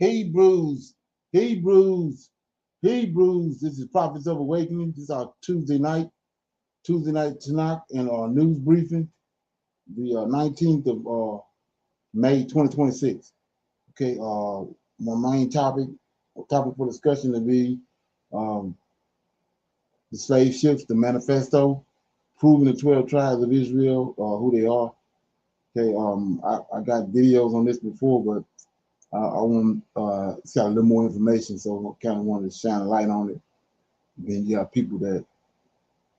Hebrews, Hebrews, Hebrews. This is Prophets of Awakening. This is our Tuesday night TANAK and our news briefing, the 19th of May 2026. Okay, my main topic for discussion will be um, the slave ships, the manifesto, proving the 12 tribes of Israel who they are. Okay, I got videos on this before, but I want it's got a little more information, so I kind of wanted to shine a light on it. Then you have people that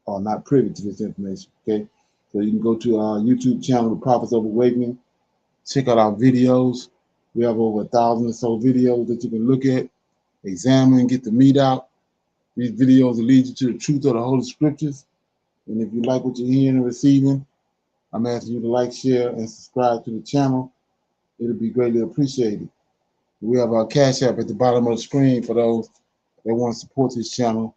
are not privy to this information. Okay, so you can go to our YouTube channel, The Prophets of Awakening. Check out our videos. We have over 1,000 or so videos that you can look at, examine, get the meat out. These videos will lead you to the truth of the Holy Scriptures. And if you like what you're hearing and receiving, I'm asking you to like, share, and subscribe to the channel. It'll be greatly appreciated. We have our Cash App at the bottom of the screen for those that want to support this channel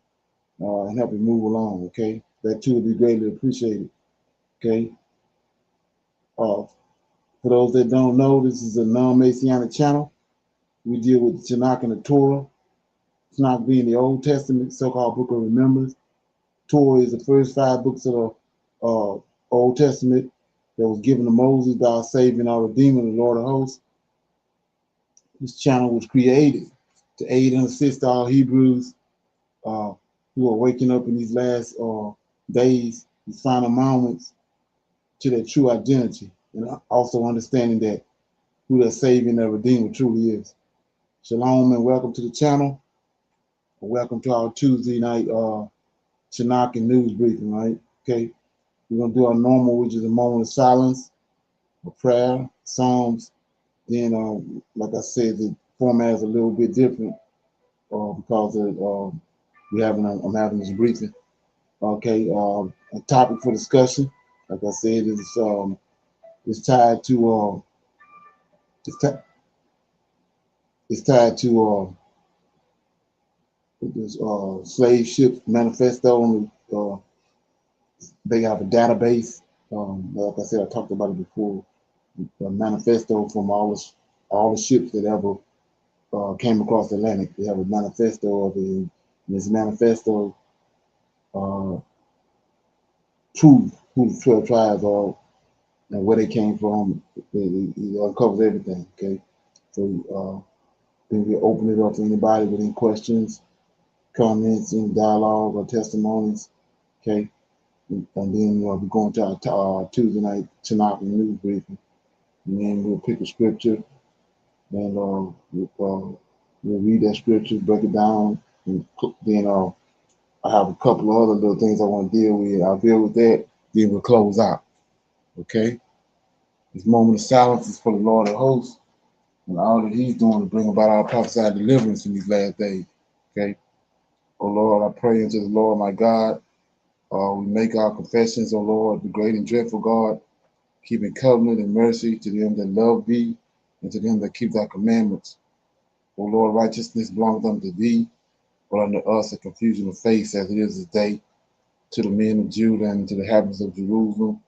and help it move along, okay? That too will be greatly appreciated, okay? For those that don't know, this is a non-Messianic channel. We deal with the Tanakh and the Torah. Tanakh being the Old Testament, so-called Book of Remembrance. Torah is the first 5 books of the Old Testament that was given to Moses by our Savior and our Redeemer, the Lord of Hosts. This channel was created to aid and assist all Hebrews who are waking up in these last days, these final moments, to their true identity, and also understanding that who their Savior and their Redeemer truly is. Shalom and welcome to the channel. Welcome to our Tuesday night Tanakh and news briefing, right? Okay, we're going to do our normal, which is a moment of silence, a prayer, Psalms. Then, like I said, the format is a little bit different because of I'm having this briefing. Okay, a topic for discussion, like I said, is tied to it's tied to this slave ship manifesto. They have a database. Like I said, I talked about it before. A manifesto from all the ships that ever came across the Atlantic. They have a manifesto of it. And this manifesto proves who the 12 tribes are and where they came from. It uncovers everything. Okay, so then we open it up to anybody with any questions, comments, any dialogue or testimonies. Okay, and then we're going to our Tuesday night Tanakh and news briefing, and then we'll pick a scripture and we'll read that scripture, break it down, and then I have a couple of other little things I want to deal with. I'll deal with that, then we'll close out. Okay? This moment of silence is for the Lord of hosts and all that he's doing to bring about our prophesied deliverance in these last days. Okay? Oh Lord, I pray unto the Lord my God. We make our confessions, O Lord, the great and dreadful God, keeping covenant and mercy to them that love thee and to them that keep thy commandments. O Lord, righteousness belongeth unto thee, but unto us a confusion of face as it is this day, to the men of Judah and to the inhabitants of Jerusalem,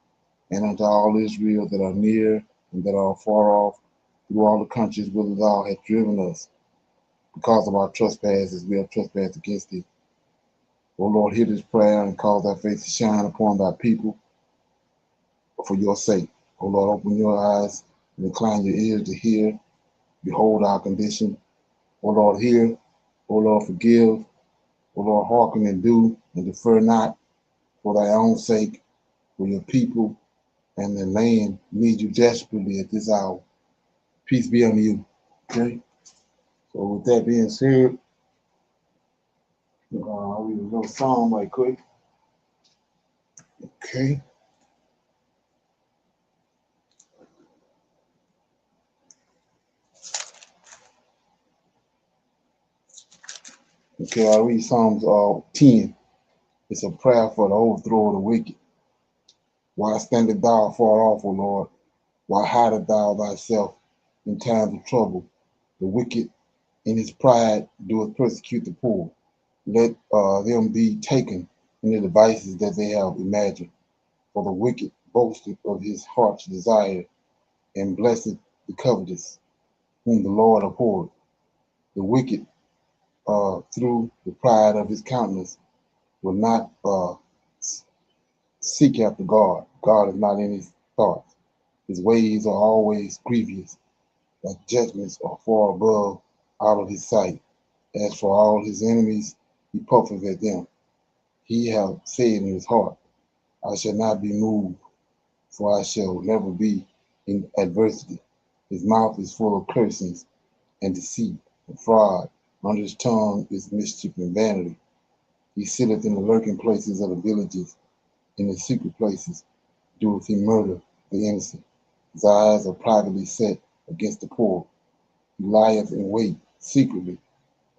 and unto all Israel that are near and that are far off, through all the countries whither thou hast driven us, because of our trespasses we have trespassed against thee. O Lord, hear this prayer and cause thy face to shine upon thy people for your sake. O Lord, open your eyes and incline your ears to hear. Behold our condition. O Lord, hear. O Lord, forgive. O Lord, hearken and do, and defer not, for thy own sake, for your people and the land need you desperately at this hour. Peace be unto you. Okay? So with that being said, I'll read a little psalm right quick. Okay. Okay, I'll read Psalms 10. It's a prayer for the overthrow of the wicked. Why standest thou far off, O Lord? Why hidest thou thyself in times of trouble? The wicked in his pride doeth persecute the poor. Let them be taken in the devices that they have imagined. For the wicked boasteth of his heart's desire, and blessed the covetous, whom the Lord abhorred. The wicked, through the pride of his countenance, will not seek after God. God is not in his thoughts. His ways are always grievous. His judgments are far above out of his sight. As for all his enemies, he puffeth at them. He hath said in his heart, I shall not be moved, for I shall never be in adversity. His mouth is full of cursings and deceit and fraud. Under his tongue is mischief and vanity. He sitteth in the lurking places of the villages. In the secret places doeth he murder the innocent. His eyes are privately set against the poor. He lieth in wait secretly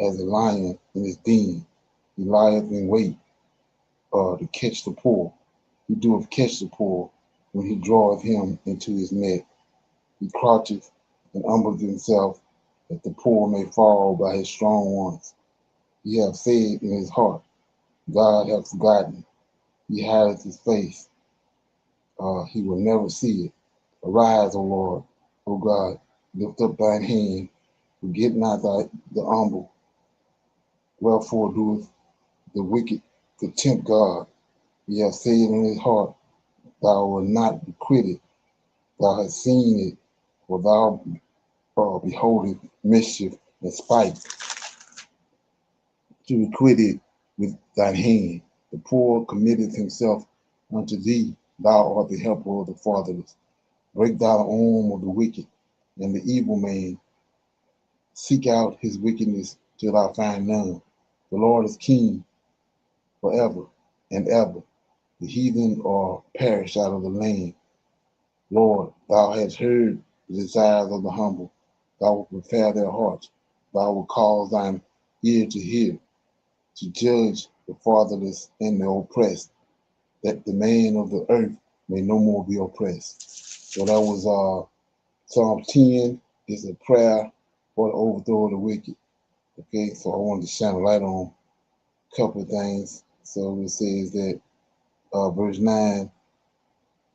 as a lion in his den. He lieth in wait to catch the poor. He doeth catch the poor when he draweth him into his net. He croucheth and humbleth himself that the poor may fall by his strong ones. He hath said in his heart, God hath forgotten. He hideth his face. He will never see it. Arise, O Lord, O God, lift up thine hand. Forget not the humble. Wherefore doeth the wicked contempt God? He hath said in his heart, thou wilt not be quitted. Thou hast seen it, for thou beholdest mischief and spite to requite it with thine hand. The poor committeth himself unto thee. Thou art the helper of the fatherless. Break thou the arm of the wicked and the evil man. Seek out his wickedness till thou find none. The Lord is king forever and ever. The heathen are perished out of the land. Lord, thou hast heard the desires of the humble. Thou wilt prepare their hearts. Thou wilt cause thine ear to hear, to judge the fatherless and the oppressed, that the man of the earth may no more be oppressed. So that was Psalm 10 is a prayer for the overthrow of the wicked. Okay, so I wanted to shine a light on a couple of things. So it says that verse 9,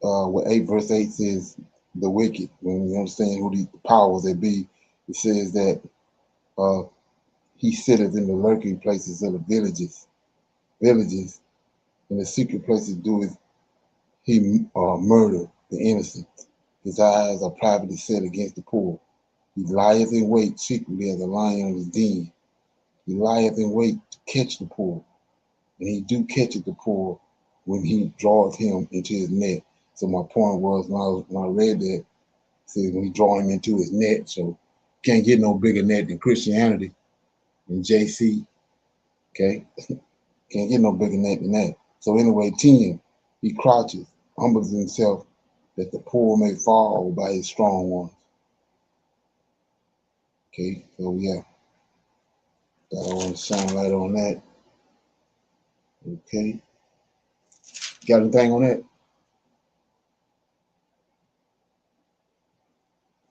verse 8 says the wicked, when you understand who the powers that be, it says that he sitteth in the lurking places of the villages, in the secret places doeth he murder the innocent. His eyes are privately set against the poor. He lieth in wait secretly as a lion in his den. He lieth in wait to catch the poor, and he do catch the poor when he draweth him into his net. So my point was when I read that, it says when he draw him into his net. So can't get no bigger net than Christianity and JC. Okay, can't get no bigger net than that. So anyway, 10, he crouches, humbles himself that the poor may fall by his strong ones. Okay, so yeah, I want to shine light on that. Okay, got anything on that?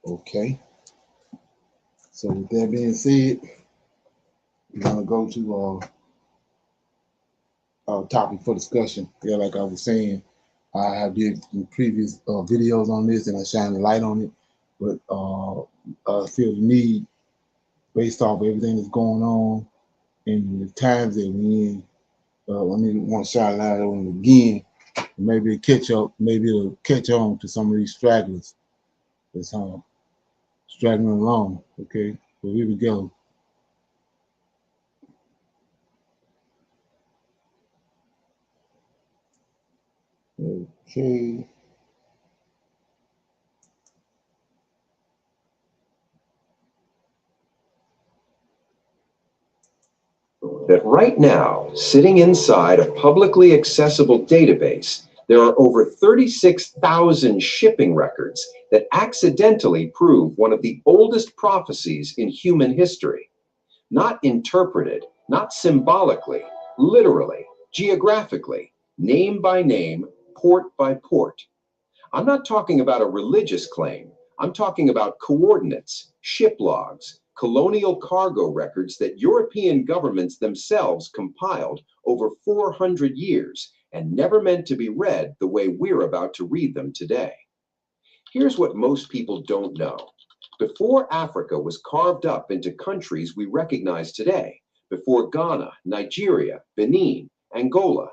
Okay, so with that being said, we're gonna go to our topic for discussion. Yeah, like I was saying, I have did previous videos on this and I shine the light on it, but I feel the need based off everything that's going on and the times that we in. I want to shine a light on it again. Maybe it'll catch on to some of these stragglers that's straggling along. Okay, so here we go. Okay. That right now, sitting inside a publicly accessible database, there are over 36,000 shipping records that accidentally prove one of the oldest prophecies in human history. Not interpreted, not symbolically, literally, geographically, name by name, port by port. I'm not talking about a religious claim. I'm talking about coordinates, ship logs, colonial cargo records that European governments themselves compiled over 400 years and never meant to be read the way we're about to read them today. Here's what most people don't know. Before Africa was carved up into countries we recognize today, before Ghana, Nigeria, Benin, Angola,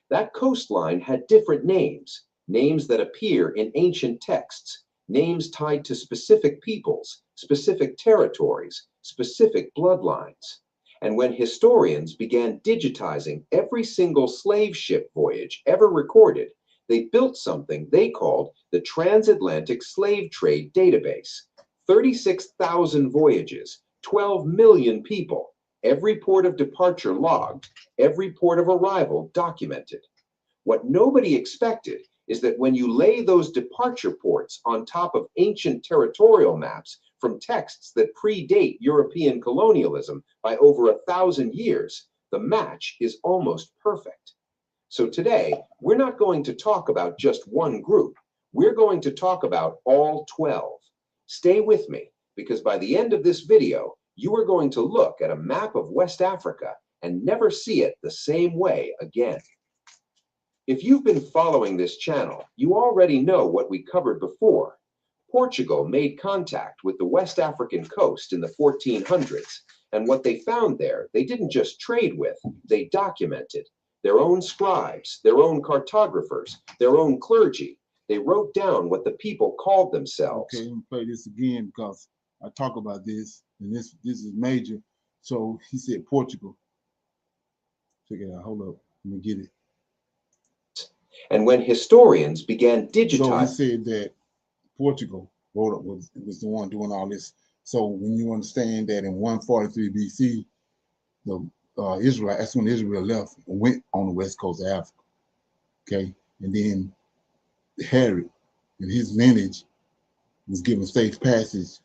that coastline had different names, names that appear in ancient texts, names tied to specific peoples, specific territories, specific bloodlines. And when historians began digitizing every single slave ship voyage ever recorded, they built something they called the Transatlantic Slave Trade Database. 36,000 voyages, 12 million people, every port of departure logged, every port of arrival documented. What nobody expected is that when you lay those departure ports on top of ancient territorial maps from texts that predate European colonialism by over 1,000 years, the match is almost perfect. So today, we're not going to talk about just one group. We're going to talk about all 12. Stay with me, because by the end of this video, you are going to look at a map of West Africa and never see it the same way again. If you've been following this channel, you already know what we covered before. Portugal made contact with the West African coast in the 1400s, and what they found there, they didn't just trade with, they documented. Their own scribes, their own cartographers, their own clergy, they wrote down what the people called themselves. Okay, let me play this again because I talk about this, and this is major. So he said Portugal. Check it out. Hold up. Let me get it. And when historians began digitizing, so he said that Portugal wrote up was the one doing all this. So when you understand that in 143 BC, the Israel, that's when Israel left and went on the west coast of Africa. Okay, and then Herod and his lineage was given safe passage.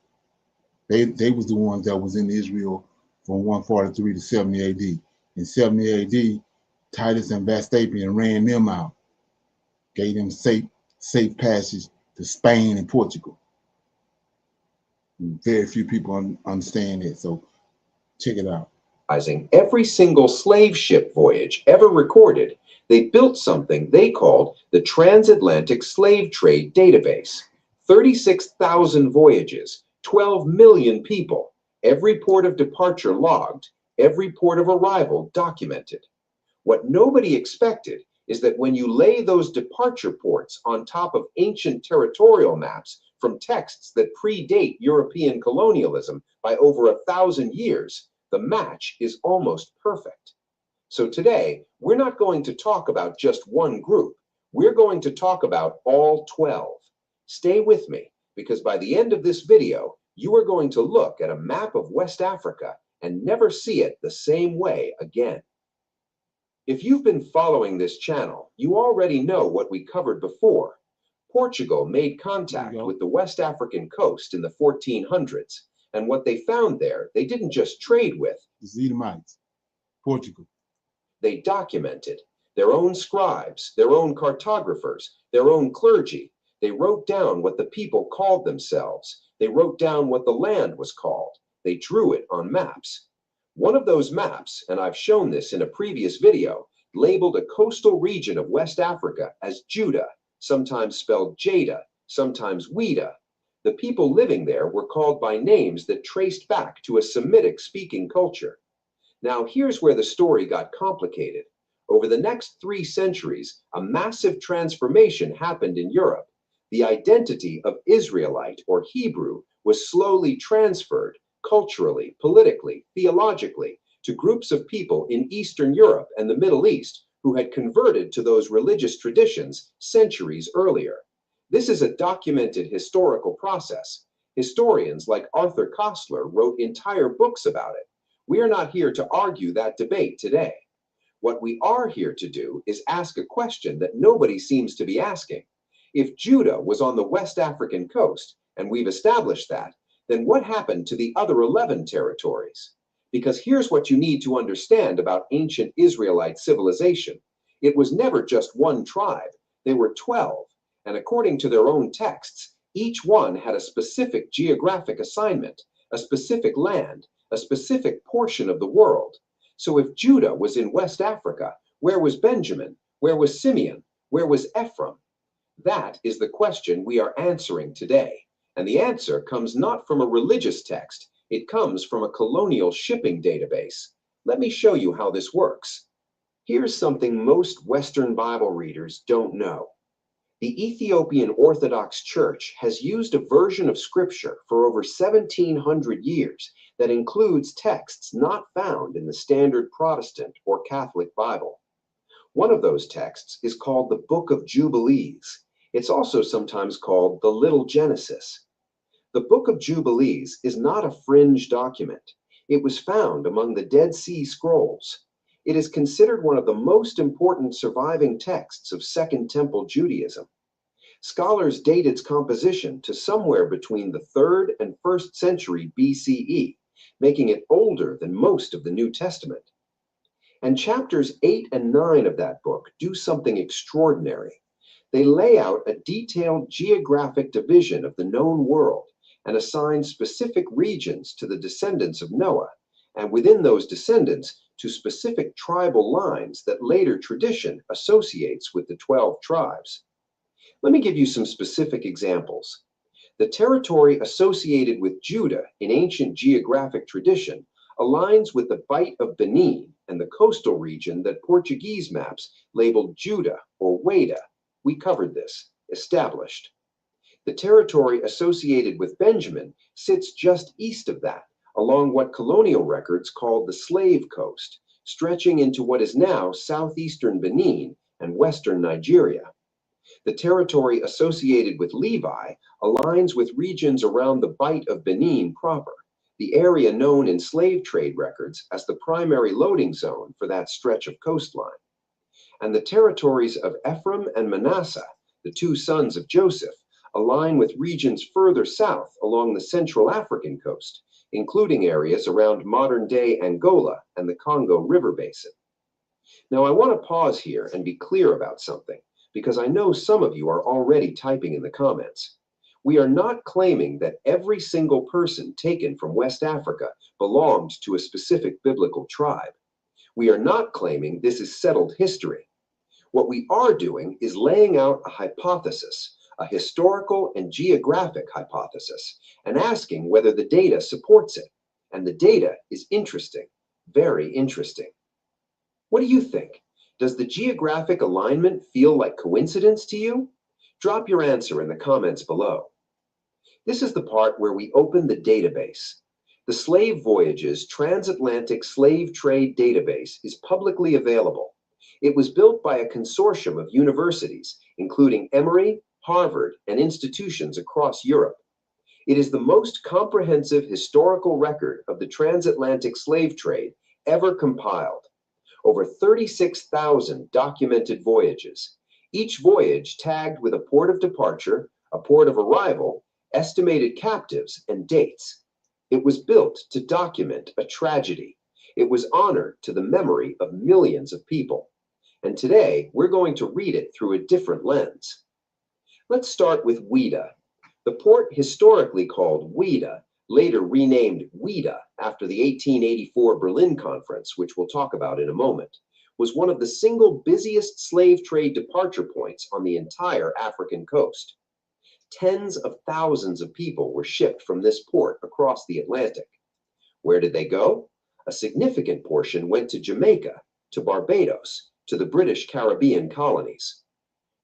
They was the ones that was in Israel from 143 to 70 AD. In 70 AD, Titus and Vespasian ran them out, gave them safe passage to Spain and Portugal. Very few people understand it, so check it out. Every single slave ship voyage ever recorded, they built something they called the Transatlantic Slave Trade Database. 36,000 voyages, 12 million people, every port of departure logged, every port of arrival documented. What nobody expected is that when you lay those departure ports on top of ancient territorial maps from texts that predate European colonialism by over 1,000 years, the match is almost perfect. So today, we're not going to talk about just one group. We're going to talk about all 12. Stay with me, because by the end of this video, you are going to look at a map of West Africa and never see it the same way again. If you've been following this channel, you already know what we covered before. Portugal made contact with the West African coast in the 1400s, and what they found there, they didn't just trade with. The Edomites, Portugal. They documented. Their own scribes, their own cartographers, their own clergy. They wrote down what the people called themselves. They wrote down what the land was called. They drew it on maps. One of those maps, and I've shown this in a previous video, labeled a coastal region of West Africa as Judah, sometimes spelled Jada, sometimes Ouida. The people living there were called by names that traced back to a Semitic-speaking culture. Now, here's where the story got complicated. Over the next 3 centuries, a massive transformation happened in Europe. The identity of Israelite or Hebrew was slowly transferred culturally, politically, theologically to groups of people in Eastern Europe and the Middle East who had converted to those religious traditions centuries earlier. This is a documented historical process. Historians like Arthur Koestler wrote entire books about it. We are not here to argue that debate today. What we are here to do is ask a question that nobody seems to be asking. If Judah was on the West African coast, and we've established that, then what happened to the other 11 territories? Because here's what you need to understand about ancient Israelite civilization. It was never just one tribe. They were 12, and according to their own texts, each one had a specific geographic assignment, a specific land, a specific portion of the world. So if Judah was in West Africa, where was Benjamin? Where was Simeon? Where was Ephraim? That is the question we are answering today. And the answer comes not from a religious text, it comes from a colonial shipping database. Let me show you how this works. Here's something most Western Bible readers don't know. The Ethiopian Orthodox Church has used a version of Scripture for over 1,700 years that includes texts not found in the standard Protestant or Catholic Bible. One of those texts is called the Book of Jubilees. It's also sometimes called the Little Genesis. The Book of Jubilees is not a fringe document. It was found among the Dead Sea Scrolls. It is considered one of the most important surviving texts of Second Temple Judaism. Scholars date its composition to somewhere between the 3rd and 1st century BCE, making it older than most of the New Testament. And chapters 8 and 9 of that book do something extraordinary. They lay out a detailed geographic division of the known world and assign specific regions to the descendants of Noah, and within those descendants to specific tribal lines that later tradition associates with the 12 tribes. Let me give you some specific examples. The territory associated with Judah in ancient geographic tradition aligns with the Bight of Benin and the coastal region that Portuguese maps labeled Judah or Weda. We covered this, established. The territory associated with Benjamin sits just east of that, along what colonial records called the Slave Coast, stretching into what is now southeastern Benin and western Nigeria. The territory associated with Levi aligns with regions around the Bight of Benin proper, the area known in slave trade records as the primary loading zone for that stretch of coastline. And the territories of Ephraim and Manasseh, the two sons of Joseph, align with regions further south along the Central African coast, including areas around modern-day Angola and the Congo River Basin. Now, I want to pause here and be clear about something, because I know some of you are already typing in the comments. We are not claiming that every single person taken from West Africa belonged to a specific biblical tribe. We are not claiming this is settled history. What we are doing is laying out a hypothesis, a historical and geographic hypothesis, and asking whether the data supports it. And the data is interesting, very interesting. What do you think? Does the geographic alignment feel like coincidence to you? Drop your answer in the comments below. This is the part where we open the database. The Slave Voyages Transatlantic Slave Trade Database is publicly available. It was built by a consortium of universities, including Emory, Harvard, and institutions across Europe. It is the most comprehensive historical record of the transatlantic slave trade ever compiled. Over 36,000 documented voyages, each voyage tagged with a port of departure, a port of arrival, estimated captives, and dates. It was built to document a tragedy. It was honored to the memory of millions of people. And today, we're going to read it through a different lens. Let's start with Weda. The port historically called Weda, later renamed Weda after the 1884 Berlin Conference, which we'll talk about in a moment, was one of the single busiest slave trade departure points on the entire African coast. Tens of thousands of people were shipped from this port across the Atlantic. Where did they go? A significant portion went to Jamaica, to Barbados, to the British Caribbean colonies.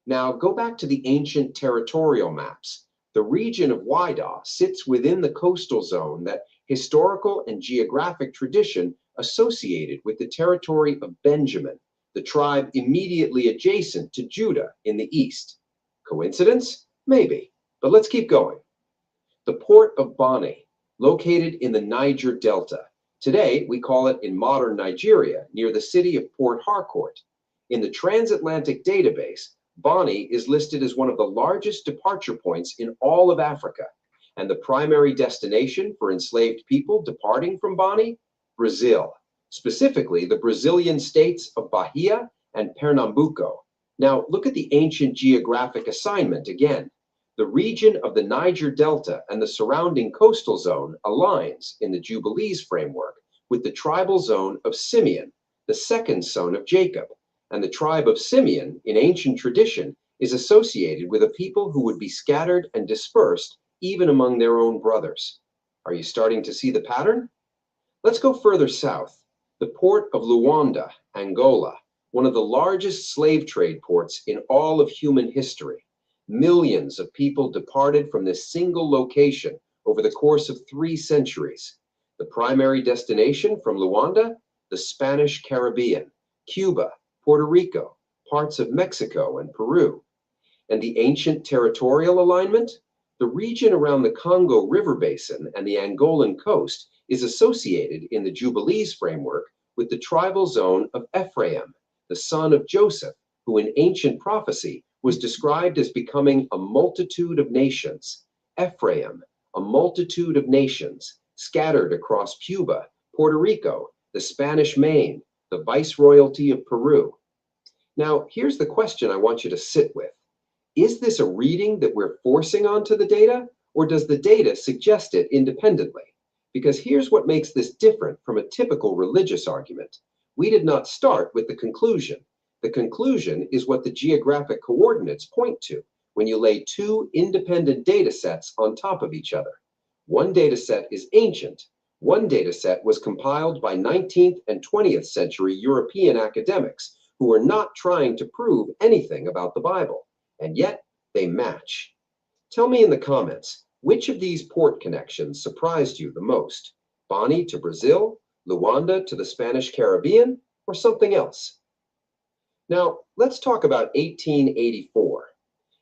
Now go back to the ancient territorial maps. The region of Waidah sits within the coastal zone that historical and geographic tradition associated with the territory of Benjamin, the tribe immediately adjacent to Judah in the east. Coincidence? Maybe, but let's keep going. The port of Bonny, located in the Niger Delta. Today, we call it in modern Nigeria, near the city of Port Harcourt. In the transatlantic database, Bonny is listed as one of the largest departure points in all of Africa, and the primary destination for enslaved people departing from Bonny? Brazil, specifically the Brazilian states of Bahia and Pernambuco. Now, look at the ancient geographic assignment again. The region of the Niger Delta and the surrounding coastal zone aligns in the Jubilees framework with the tribal zone of Simeon, the second son of Jacob. And the tribe of Simeon, in ancient tradition, is associated with a people who would be scattered and dispersed even among their own brothers. Are you starting to see the pattern? Let's go further south. The port of Luanda, Angola, one of the largest slave trade ports in all of human history. Millions of people departed from this single location over the course of 3 centuries. The primary destination from Luanda, the Spanish Caribbean, Cuba, Puerto Rico, parts of Mexico and Peru. And the ancient territorial alignment? The region around the Congo River Basin and the Angolan coast is associated in the Jubilees framework with the tribal zone of Ephraim, the son of Joseph, who in ancient prophecy was described as becoming a multitude of nations. Ephraim, a multitude of nations, scattered across Cuba, Puerto Rico, the Spanish Main, the Viceroyalty of Peru. Now, here's the question I want you to sit with. Is this a reading that we're forcing onto the data, or does the data suggest it independently? Because here's what makes this different from a typical religious argument. We did not start with the conclusion. The conclusion is what the geographic coordinates point to when you lay 2 independent data sets on top of each other. One data set is ancient. One data set was compiled by 19th and 20th century European academics who were not trying to prove anything about the Bible. And yet, they match. Tell me in the comments, which of these port connections surprised you the most? Bani to Brazil, Luanda to the Spanish Caribbean, or something else? Now, let's talk about 1884.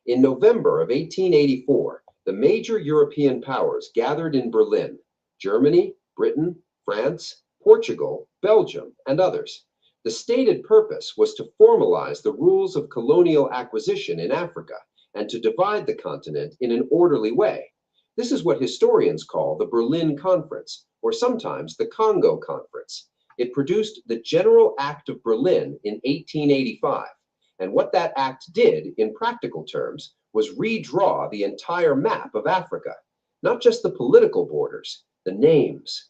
In November of 1884, the major European powers gathered in Berlin: Germany, Britain, France, Portugal, Belgium, and others. The stated purpose was to formalize the rules of colonial acquisition in Africa and to divide the continent in an orderly way. This is what historians call the Berlin Conference, or sometimes the Congo Conference. It produced the General Act of Berlin in 1885, and what that act did, in practical terms, was redraw the entire map of Africa, not just the political borders, the names.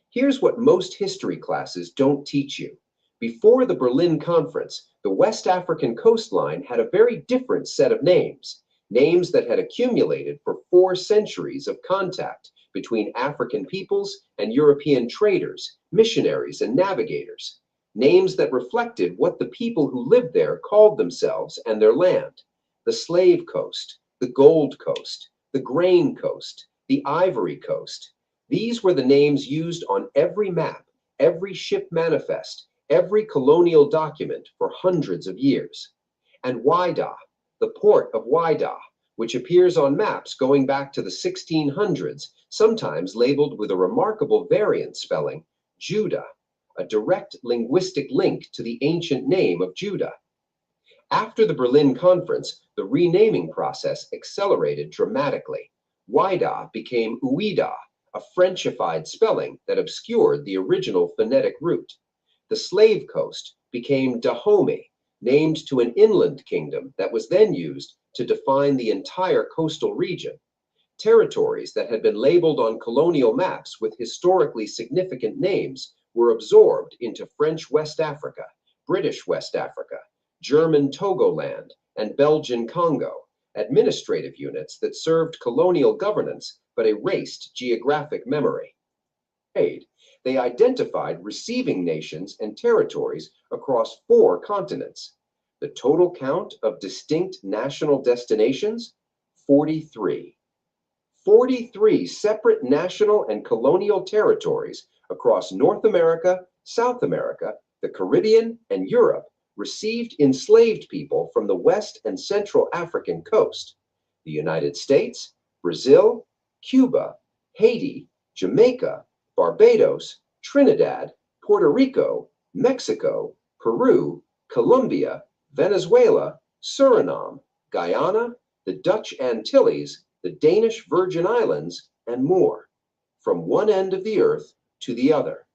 Here's what most history classes don't teach you. Before the Berlin Conference, the West African coastline had a very different set of names, names that had accumulated for 4 centuries of contact between African peoples and European traders, missionaries, and navigators, names that reflected what the people who lived there called themselves and their land: the Slave Coast, the Gold Coast, the Grain Coast, the Ivory Coast. These were the names used on every map, every ship manifest, every colonial document for hundreds of years. And Whydah, the port of Whydah, which appears on maps going back to the 1600s, sometimes labeled with a remarkable variant spelling, Judah, a direct linguistic link to the ancient name of Judah. After the Berlin Conference, the renaming process accelerated dramatically. Whydah became Ouidah, a Frenchified spelling that obscured the original phonetic root. The Slave Coast became Dahomey, named to an inland kingdom that was then used to define the entire coastal region. Territories that had been labeled on colonial maps with historically significant names were absorbed into French West Africa, British West Africa, German Togoland, and Belgian Congo, administrative units that served colonial governance but erased geographic memory. They identified receiving nations and territories across 4 continents. The total count of distinct national destinations? 43. 43 separate national and colonial territories across North America, South America, the Caribbean, and Europe received enslaved people from the West and Central African coast: the United States, Brazil, Cuba, Haiti, Jamaica, Barbados, Trinidad, Puerto Rico, Mexico, Peru, Colombia, Venezuela, Suriname, Guyana, the Dutch Antilles, the Danish Virgin Islands, and more, from one end of the earth to the other.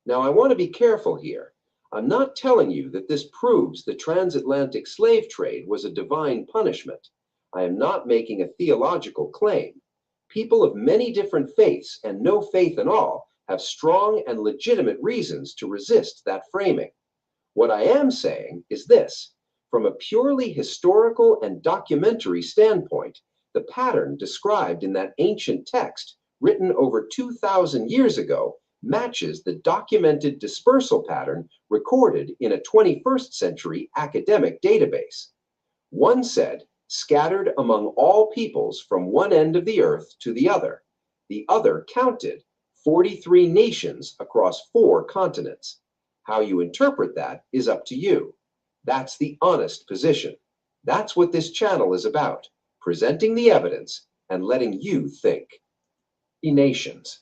Now, I want to be careful here. I'm not telling you that this proves the transatlantic slave trade was a divine punishment. I am not making a theological claim. People of many different faiths and no faith at all have strong and legitimate reasons to resist that framing. What I am saying is this: from a purely historical and documentary standpoint, The pattern described in that ancient text, written over 2,000 years ago, matches the documented dispersal pattern recorded in a 21st century academic database. One said, scattered among all peoples from one end of the earth to the other. The other counted 43 nations across 4 continents. How you interpret that is up to you. That's the honest position. That's what this channel is about, presenting the evidence and letting you think. Nations.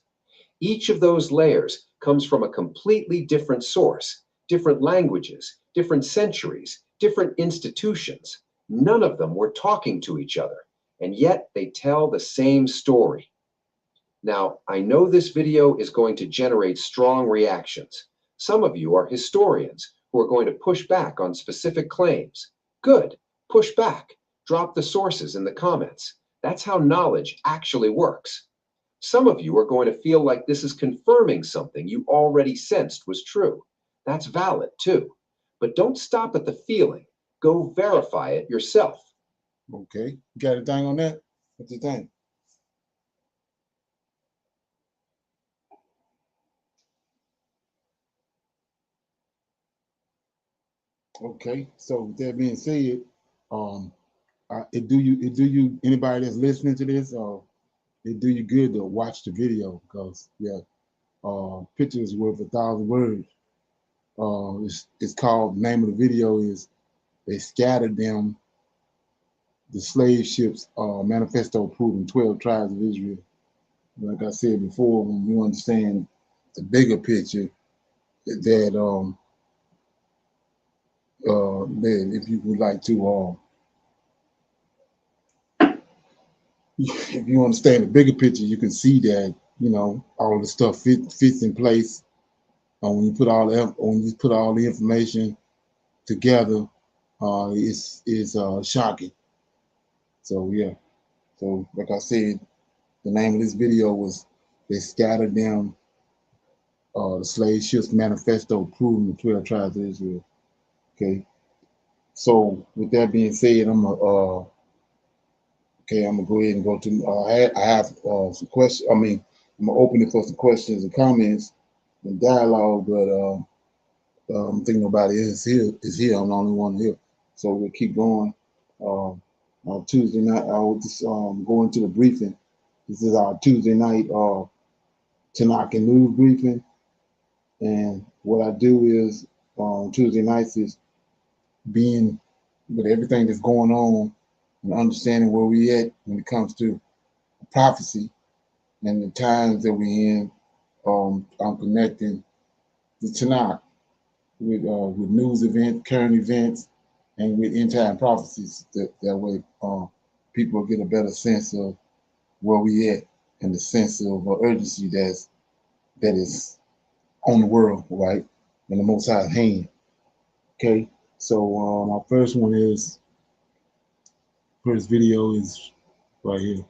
Each of those layers comes from a completely different source, different languages, different centuries, different institutions. None of them were talking to each other, and yet they tell the same story. Now, I know this video is going to generate strong reactions. Some of you are historians who are going to push back on specific claims. Good, push back. Drop the sources in the comments. That's how knowledge actually works. Some of you are going to feel like this is confirming something you already sensed was true. That's valid too. But don't stop at the feeling. Go verify it yourself. Okay, you got anything on that? What you think? Okay, so with that being said, it do you anybody that's listening to this, it do you good to watch the video, because pictures worth 1,000 words. It's called, the name of the video is "They Scattered Them, the Slave Ships Manifesto Proving 12 Tribes of Israel." Like I said before, when you understand the bigger picture, that if you would like to, if you understand the bigger picture, you can see that, all the stuff fits in place. When you put all the information together, it's shocking. So yeah. So like I said, the name of this video was "They Scattered Them, the Slave Ships Manifesto Proving the 12 Tribes of Israel." Okay. So with that being said, I'm gonna go ahead and go to. I have some questions. I'm gonna open it for some questions and comments and dialogue. But I think nobody is here. I'm the only one here. So we'll keep going. On Tuesday night, I will just go into the briefing. This is our Tuesday night TANAK and news briefing. And what I do is on Tuesday nights is being with everything that's going on and understanding where we at when it comes to prophecy and the times that we're in. I'm connecting the Tanakh with news events, current events, and with end time prophecies. That way, people get a better sense of where we at and the sense of urgency that is on the world, right, in the Most High's hand. Okay, so my first video is right here.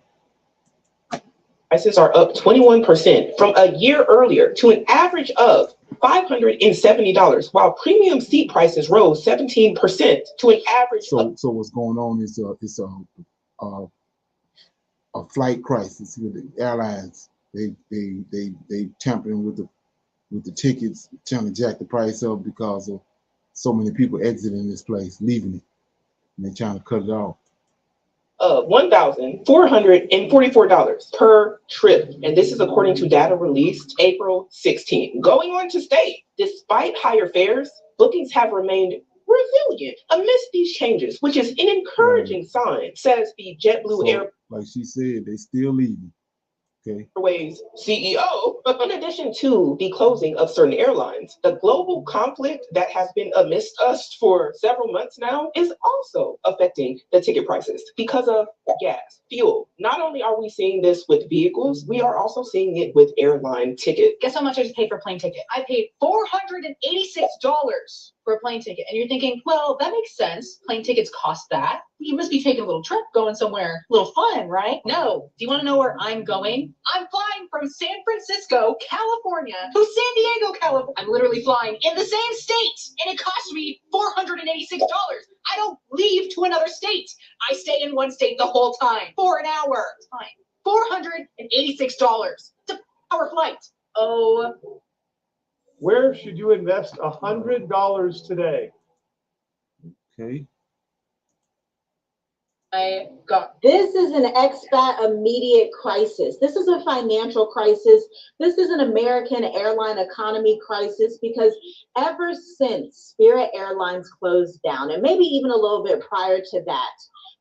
Prices are up 21% from a year earlier to an average of $570, while premium seat prices rose 17% to an average. So what's going on is it's a flight crisis with the airlines. They tampering with the tickets, trying to jack the price up because of so many people exiting this place, leaving it, and they're trying to cut it off. $1,444 per trip. And this is according to data released April 16. Going on to state, despite higher fares, bookings have remained resilient amidst these changes, which is an encouraging sign, says the JetBlue Airways. Like she said, they still leaving. Okay. Airways CEO. In addition to the closing of certain airlines, the global conflict that has been amidst us for several months now is also affecting the ticket prices because of gas, fuel. Not only are we seeing this with vehicles, we are also seeing it with airline tickets. Guess how much I just paid for a plane ticket? I paid $486. for a plane ticket. And you're thinking, well, that makes sense. Plane tickets cost that. You must be taking a little trip, going somewhere, a little fun, right? No. Do you want to know where I'm going? I'm flying from San Francisco, California to San Diego, California. I'm literally flying in the same state, and it cost me $486. I don't leave to another state. I stay in one state the whole time for an hour. It's fine. $486. It's a hour flight. Oh. Where should you invest $100 today? Okay. I got This is an expat immediate crisis. This is a financial crisis. This is an American airline economy crisis because ever since Spirit Airlines closed down, and maybe even a little bit prior to that,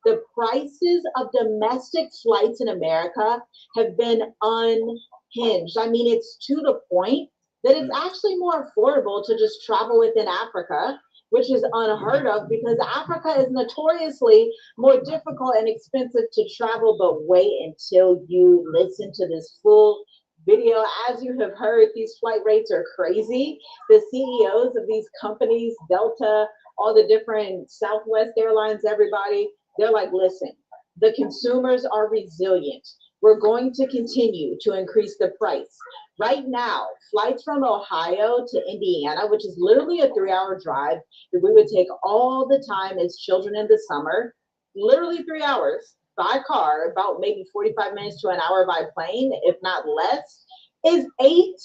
the prices of domestic flights in America have been unhinged. I mean, it's to the point that it's actually more affordable to just travel within Africa, which is unheard of because Africa is notoriously more difficult and expensive to travel. But wait until you listen to this full video. As you have heard, these flight rates are crazy. The CEOs of these companies, Delta, all the different Southwest Airlines, everybody, they're like, listen, the consumers are resilient. We're going to continue to increase the price. Right now, flights from Ohio to Indiana, which is literally a 3-hour drive, that we would take all the time as children in the summer, literally 3 hours by car, about maybe 45 minutes to an hour by plane, if not less, is $800.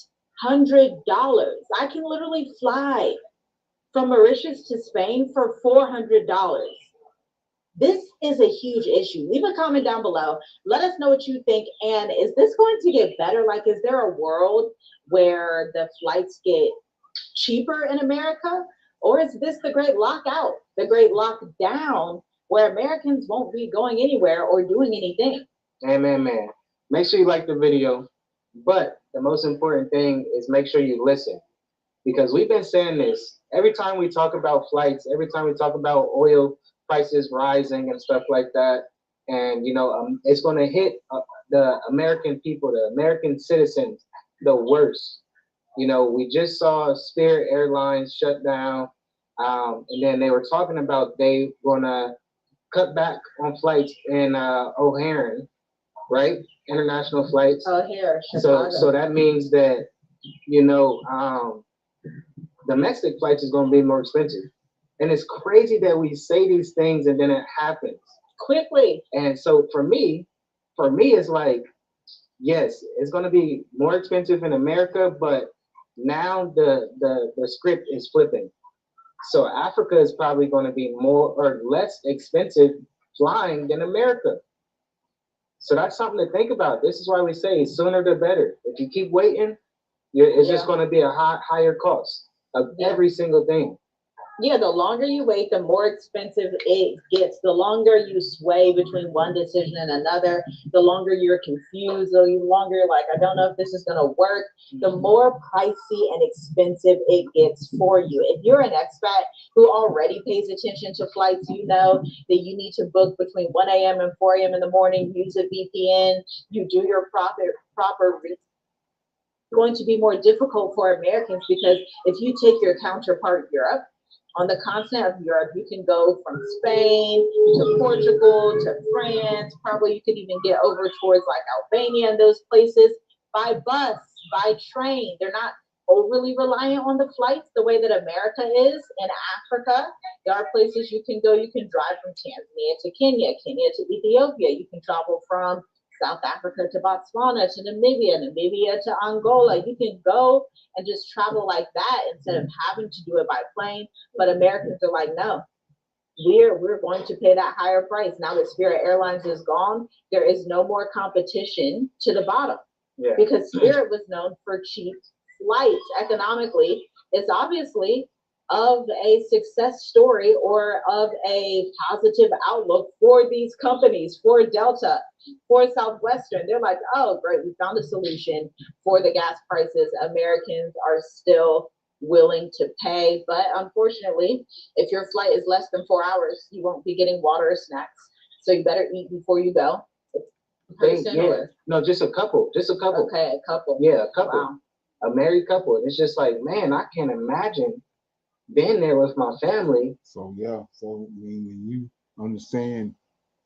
I can literally fly from Mauritius to Spain for $400. This is a huge issue. Leave a comment down below. Let us know what you think. And is this going to get better? Like, is there a world where the flights get cheaper in America? Or is this the great lockout, the great lockdown, where Americans won't be going anywhere or doing anything? Man. Make sure you like the video. But the most important thing is make sure you listen. Because we've been saying this every time we talk about flights, every time we talk about oil prices rising and stuff like that. And, it's going to hit the American people, the American citizens, the worst. We just saw Spirit Airlines shut down. And then they were talking about they going to cut back on flights in O'Hare, right? International flights. O'Hare, Chicago. So that means that, domestic flights is going to be more expensive. And it's crazy that we say these things and then it happens Quickly. And so for me, it's like, yes, it's going to be more expensive in America, but now the script is flipping. So Africa is probably going to be more or less expensive flying than America. So that's something to think about. This is why we say sooner the better. If you keep waiting, it's just going to be a higher cost of every single thing. Yeah, the longer you wait, the more expensive it gets. The longer you sway between one decision and another, the longer you're confused, the longer you're like, I don't know if this is going to work, the more pricey and expensive it gets for you. If you're an expat who already pays attention to flights, you know that you need to book between 1 a.m. and 4 a.m. in the morning, use a VPN, you do your proper research. It's going to be more difficult for Americans because if you take your counterpart Europe, on the continent of Europe, you can go from Spain to Portugal to France. Probably you could even get over towards like Albania and those places by bus, by train. They're not overly reliant on the flights the way that America is. In Africa, there are places you can go. You can drive from Tanzania to Kenya, Kenya to Ethiopia. You can travel from South Africa to Botswana to Namibia, Namibia to Angola. You can go and just travel like that instead of having to do it by plane. But Americans are like, no, we're going to pay that higher price. Now that Spirit Airlines is gone, there is no more competition to the bottom. Yeah. Because Spirit was known for cheap flights. Economically, it's obviously of a success story or of a positive outlook for these companies, for Delta, for Southwestern. They're like, oh, great, we found a solution for the gas prices. Americans are still willing to pay. But unfortunately, if your flight is less than 4 hours, you won't be getting water or snacks. So you better eat before you go. No, just a couple. Okay, a couple. Yeah, a couple. Wow. A married couple. And it's just like, man, I can't imagine been there with my family. So yeah, so when you understand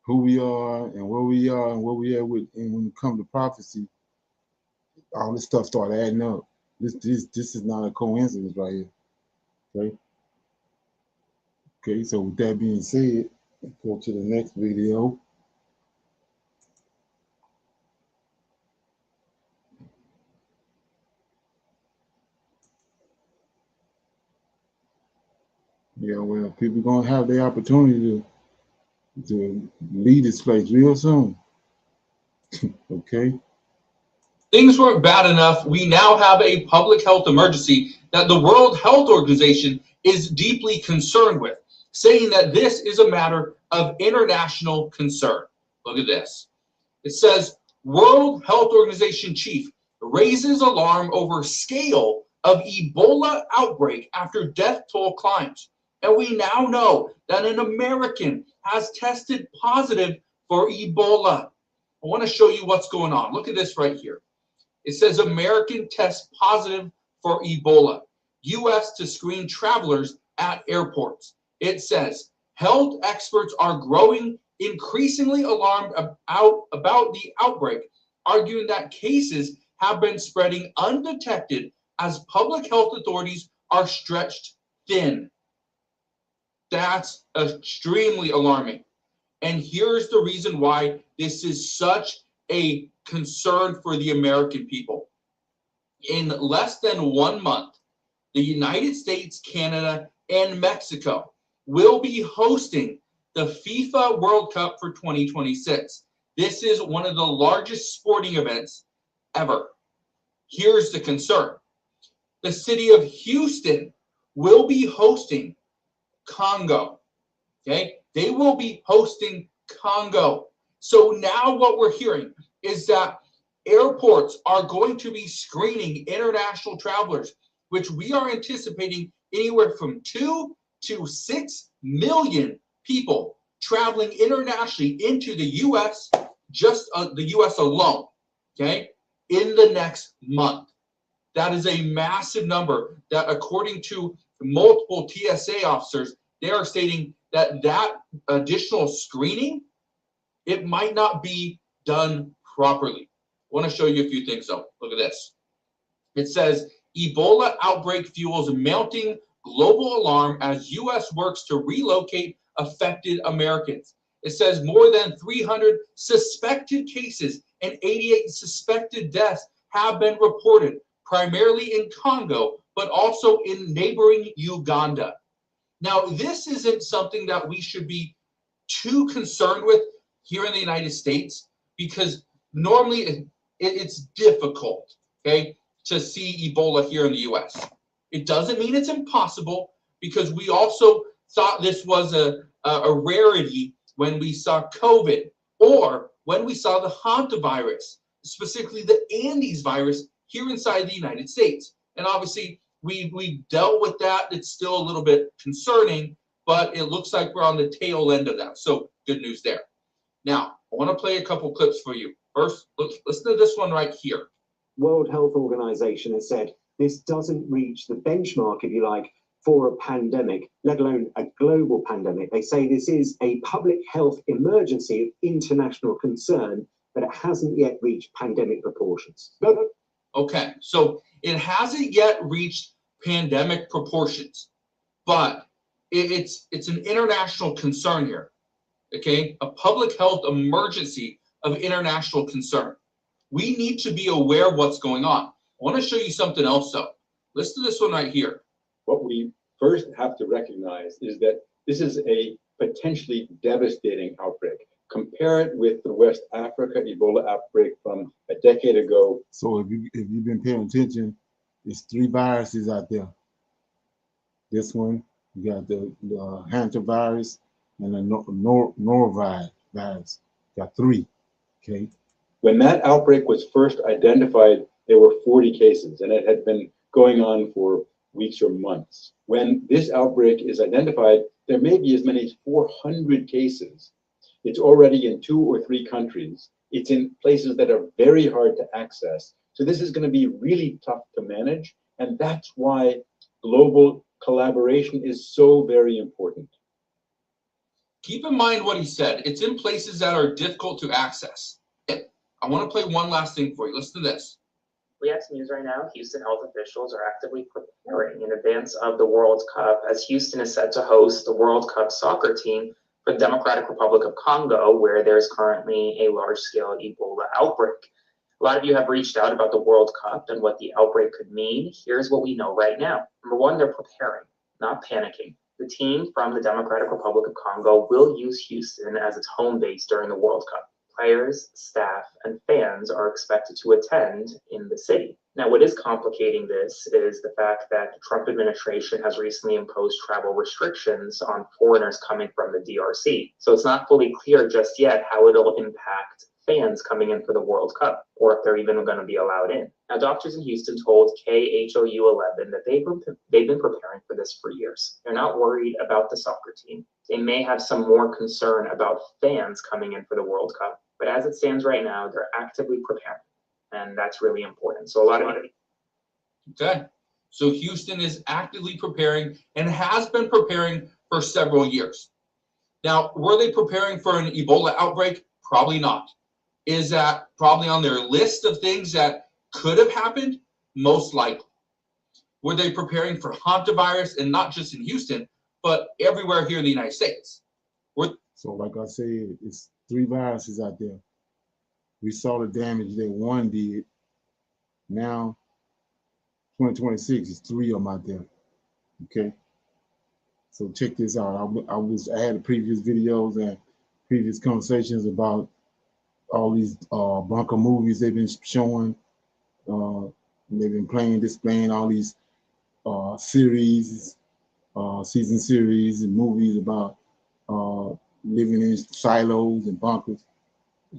who we are and where we are and where we are with, and when it comes to prophecy, all this stuff start adding up. This is not a coincidence right here. Okay. Okay. So with that being said, let's go to the next video. Yeah, well, people gonna have the opportunity to leave this place real soon. Okay. Things weren't bad enough. We now have a public health emergency that the World Health Organization is deeply concerned with, saying that this is a matter of international concern. Look at this. It says, World Health Organization chief raises alarm over scale of Ebola outbreak after death toll climbs. And we now know that an American has tested positive for Ebola. I want to show you what's going on. Look at this right here. It says American test positive for Ebola. U.S. to screen travelers at airports. It says health experts are growing increasingly alarmed about the outbreak, arguing that cases have been spreading undetected as public health authorities are stretched thin. That's extremely alarming. And here's the reason why this is such a concern for the American people. In less than 1 month, the United States, Canada, and Mexico will be hosting the FIFA World Cup for 2026. This is one of the largest sporting events ever. Here's the concern. The city of Houston will be hosting Congo. Okay? They will be hosting Congo. So now what we're hearing is that airports are going to be screening international travelers, which we are anticipating anywhere from 2 to 6 million people traveling internationally into the U.S., just the U.S. alone, okay, in the next month. That is a massive number that, according to multiple TSA officers, they are stating that that additional screening, it might not be done properly. I want to show you a few things though. Look at this. It says Ebola outbreak fuels mounting global alarm as U.S. works to relocate affected Americans. It says more than 300 suspected cases and 88 suspected deaths have been reported, primarily in Congo, but also in neighboring Uganda. Now, this isn't something that we should be too concerned with here in the United States, because normally it's difficult, okay, to see Ebola here in the U.S. It doesn't mean it's impossible, because we also thought this was a rarity when we saw COVID, or when we saw the hantavirus, specifically the Andes virus here inside the United States. And obviously, we dealt with that. It's still a little bit concerning, but it looks like we're on the tail end of that. So good news there. Now, I want to play a couple clips for you. First, listen to this one right here. World Health Organization has said this doesn't reach the benchmark, if you like, for a pandemic, let alone a global pandemic. They say this is a public health emergency of international concern, but it hasn't yet reached pandemic proportions. Okay, so it hasn't yet reached pandemic proportions, but it's an international concern here. Okay, a public health emergency of international concern. We need to be aware of what's going on. I want to show you something else though. Listen to this one right here. What we first have to recognize is that this is a potentially devastating outbreak. Compare it with the West Africa Ebola outbreak from a decade ago. So if you've been paying attention, there's 3 viruses out there. This one, you got the hantavirus and the norovirus virus. Got 3. Okay. When that outbreak was first identified, there were 40 cases, and it had been going on for weeks or months. When this outbreak is identified, there may be as many as 400 cases. It's already in 2 or 3 countries. It's in places that are very hard to access. So this is going to be really tough to manage. And that's why global Collaboration is so very important. Keep in mind what he said. It's in places that are difficult to access. I want to play one last thing for you. Listen to this. We have news right now. Houston health officials are actively preparing in advance of the World Cup, as Houston is set to host the World Cup soccer team for the Democratic Republic of Congo, where there's currently a large-scale Ebola outbreak. A lot of you have reached out about the World Cup and what the outbreak could mean. Here's what we know right now. Number one, they're preparing, not panicking. The team from the Democratic Republic of Congo will use Houston as its home base during the World Cup. Players, staff, and fans are expected to attend in the city. Now, what is complicating this is the fact that the Trump administration has recently imposed travel restrictions on foreigners coming from the DRC. So it's not fully clear just yet how it'll impact fans coming in for the World Cup, or if they're even going to be allowed in. Now, doctors in Houston told KHOU 11 that they've been preparing for this for years. They're not worried about the soccer team. They may have some more concern about fans coming in for the World Cup, but as it stands right now, they're actively preparing, and that's really important. So a lot of it. Okay. So Houston is actively preparing and has been preparing for several years. Now, were they preparing for an Ebola outbreak? Probably not. Is that probably on their list of things that could have happened? Most likely. Were they preparing for hantavirus, and not just in Houston, but everywhere here in the United States? So like I said, it's 3 viruses out there. We saw the damage that one did. Now, 2026 is 3 of them out there. Okay. So check this out. I had previous videos and previous conversations about all these bunker movies they've been showing. They've been displaying all these series, season series and movies about living in silos and bunkers.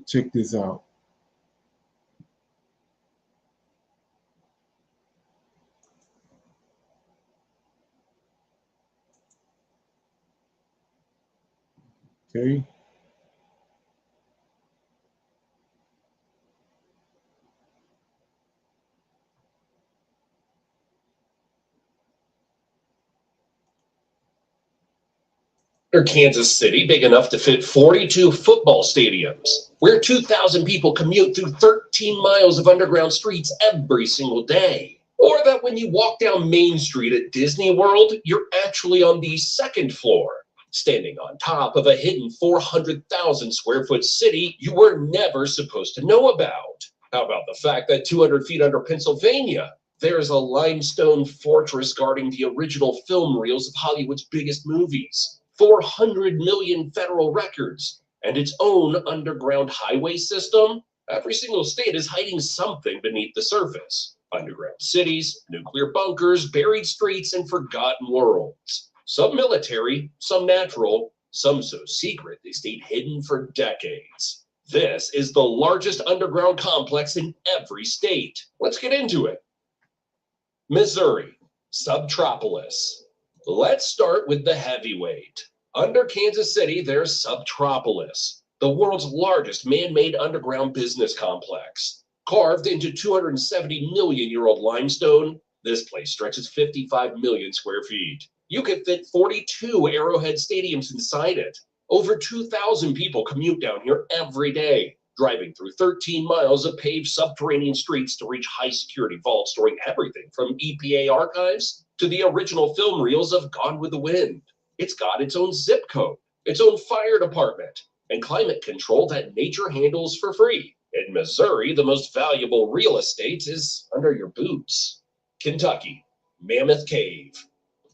Check this out. Okay. Kansas City, big enough to fit 42 football stadiums, where 2,000 people commute through 13 miles of underground streets every single day. Or that when you walk down Main Street at Disney World, you're actually on the 2nd floor, standing on top of a hidden 400,000 square foot city you were never supposed to know about. How about the fact that 200 feet under Pennsylvania, there's a limestone fortress guarding the original film reels of Hollywood's biggest movies, 400 million federal records, and its own underground highway system? Every single state is hiding something beneath the surface. Underground cities, nuclear bunkers, buried streets, and forgotten worlds. Some military, some natural, some so secret they stayed hidden for decades. This is the largest underground complex in every state. Let's get into it. Missouri, Subtropolis. Let's start with the heavyweight. Under Kansas City, there's Subtropolis, the world's largest man-made underground business complex. Carved into 270-million-year-old limestone, this place stretches 55 million square feet. You could fit 42 Arrowhead stadiums inside it. Over 2,000 people commute down here every day, driving through 13 miles of paved subterranean streets to reach high-security vaults storing everything from EPA archives to the original film reels of Gone with the Wind. It's got its own zip code, its own fire department, and climate control that nature handles for free. In Missouri, the most valuable real estate is under your boots. Kentucky, Mammoth Cave.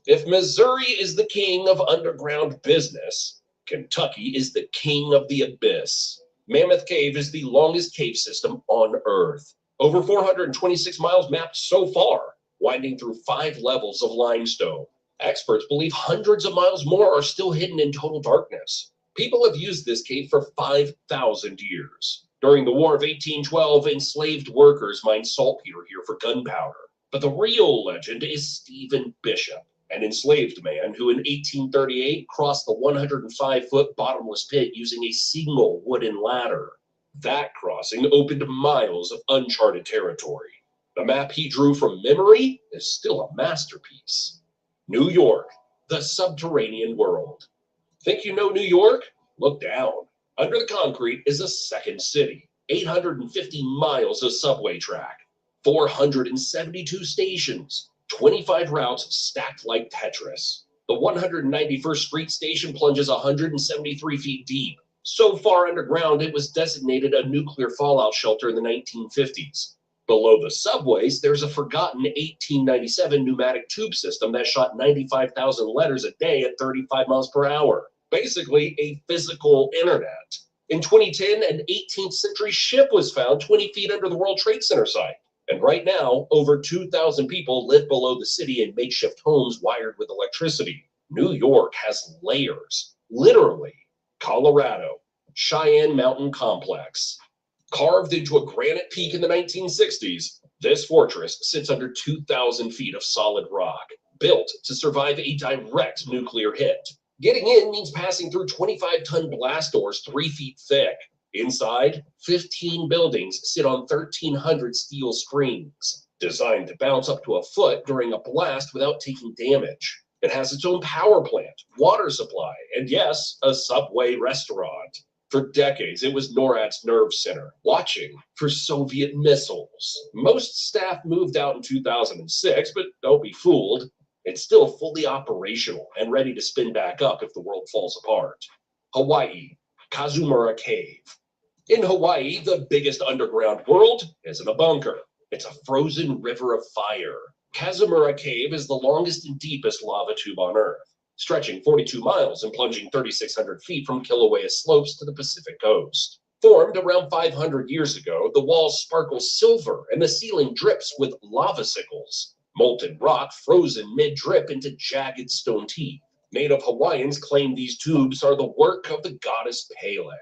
If Missouri is the king of underground business, Kentucky is the king of the abyss. Mammoth Cave is the longest cave system on Earth. Over 426 miles mapped so far, winding through 5 levels of limestone. Experts believe hundreds of miles more are still hidden in total darkness. People have used this cave for 5,000 years. During the War of 1812, enslaved workers mined saltpeter here for gunpowder. But the real legend is Stephen Bishop, an enslaved man who in 1838 crossed the 105-foot bottomless pit using a single wooden ladder. That crossing opened miles of uncharted territory. The map he drew from memory is still a masterpiece. New York, the subterranean world. Think you know New York? Look down. Under the concrete is a second city, 850 miles of subway track, 472 stations, 25 routes stacked like Tetris. The 191st Street station plunges 173 feet deep. So far underground, it was designated a nuclear fallout shelter in the 1950s. Below the subways, there's a forgotten 1897 pneumatic tube system that shot 95,000 letters a day at 35 miles per hour. Basically, a physical internet. In 2010, an 18th century ship was found 20 feet under the World Trade Center site. And right now, over 2,000 people live below the city in makeshift homes wired with electricity. New York has layers, literally. Colorado, Cheyenne Mountain Complex. Carved into a granite peak in the 1960s, this fortress sits under 2,000 feet of solid rock, built to survive a direct nuclear hit. Getting in means passing through 25-ton blast doors 3 feet thick. Inside, 15 buildings sit on 1,300 steel springs, designed to bounce up to a foot during a blast without taking damage. It has its own power plant, water supply, and yes, a Subway restaurant. For decades, it was NORAD's nerve center, watching for Soviet missiles. Most staff moved out in 2006, but don't be fooled. It's still fully operational and ready to spin back up if the world falls apart. Hawaii, Kazumura Cave. In Hawaii, the biggest underground world isn't a bunker. It's a frozen river of fire. Kazumura Cave is the longest and deepest lava tube on Earth, stretching 42 miles and plunging 3,600 feet from Kilauea slopes to the Pacific coast. Formed around 500 years ago, the walls sparkle silver and the ceiling drips with lava sickles. Molten rock frozen mid-drip into jagged stone teeth. Native Hawaiians claim these tubes are the work of the goddess Pele.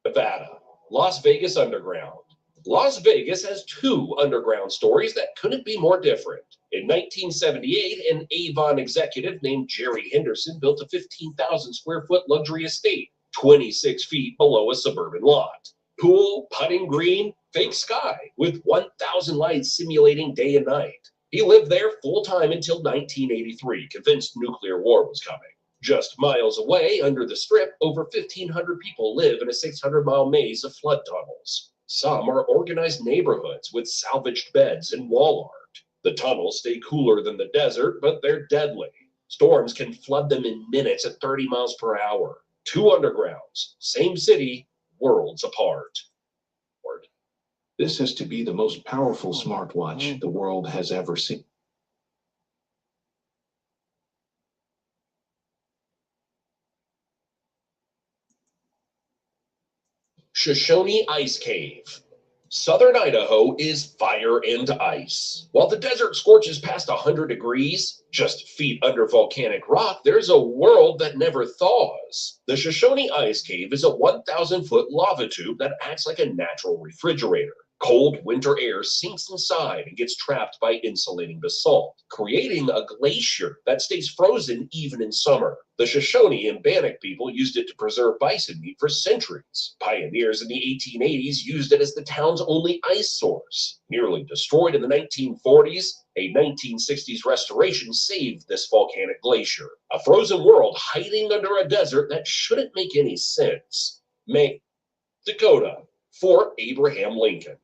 Nevada, Las Vegas Underground. Las Vegas has two underground stories that couldn't be more different. In 1978, an Avon executive named Jerry Henderson built a 15,000 square foot luxury estate, 26 feet below a suburban lot. Pool, putting green, fake sky, with 1,000 lights simulating day and night. He lived there full time until 1983, convinced nuclear war was coming. Just miles away, under the strip, over 1,500 people live in a 600-mile maze of flood tunnels. Some are organized neighborhoods with salvaged beds and wall art. The tunnels stay cooler than the desert, but they're deadly. Storms can flood them in minutes at 30 miles per hour. Two undergrounds, same city, worlds apart. This has to be the most powerful smartwatch the world has ever seen. Shoshone Ice Cave. Southern Idaho is fire and ice. While the desert scorches past 100 degrees, just feet under volcanic rock, there's a world that never thaws. The Shoshone Ice Cave is a 1,000-foot lava tube that acts like a natural refrigerator. Cold winter air sinks inside and gets trapped by insulating basalt, creating a glacier that stays frozen even in summer. The Shoshone and Bannock people used it to preserve bison meat for centuries. Pioneers in the 1880s used it as the town's only ice source. Nearly destroyed in the 1940s, a 1960s restoration saved this volcanic glacier. A frozen world hiding under a desert that shouldn't make any sense. Dakota, Fort Abraham Lincoln.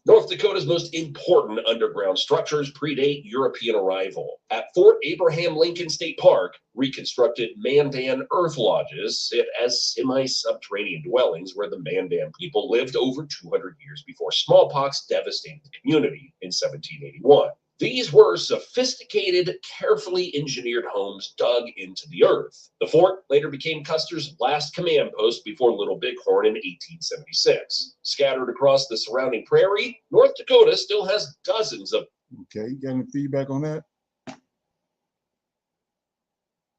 North Dakota's most important underground structures predate European arrival. At Fort Abraham Lincoln State Park, reconstructed Mandan earth lodges sit as semi-subterranean dwellings where the Mandan people lived over 200 years before smallpox devastated the community in 1781. These were sophisticated, carefully engineered homes dug into the earth. The fort later became Custer's last command post before Little Bighorn in 1876. Scattered across the surrounding prairie, North Dakota still has dozens of... Okay, you got any feedback on that?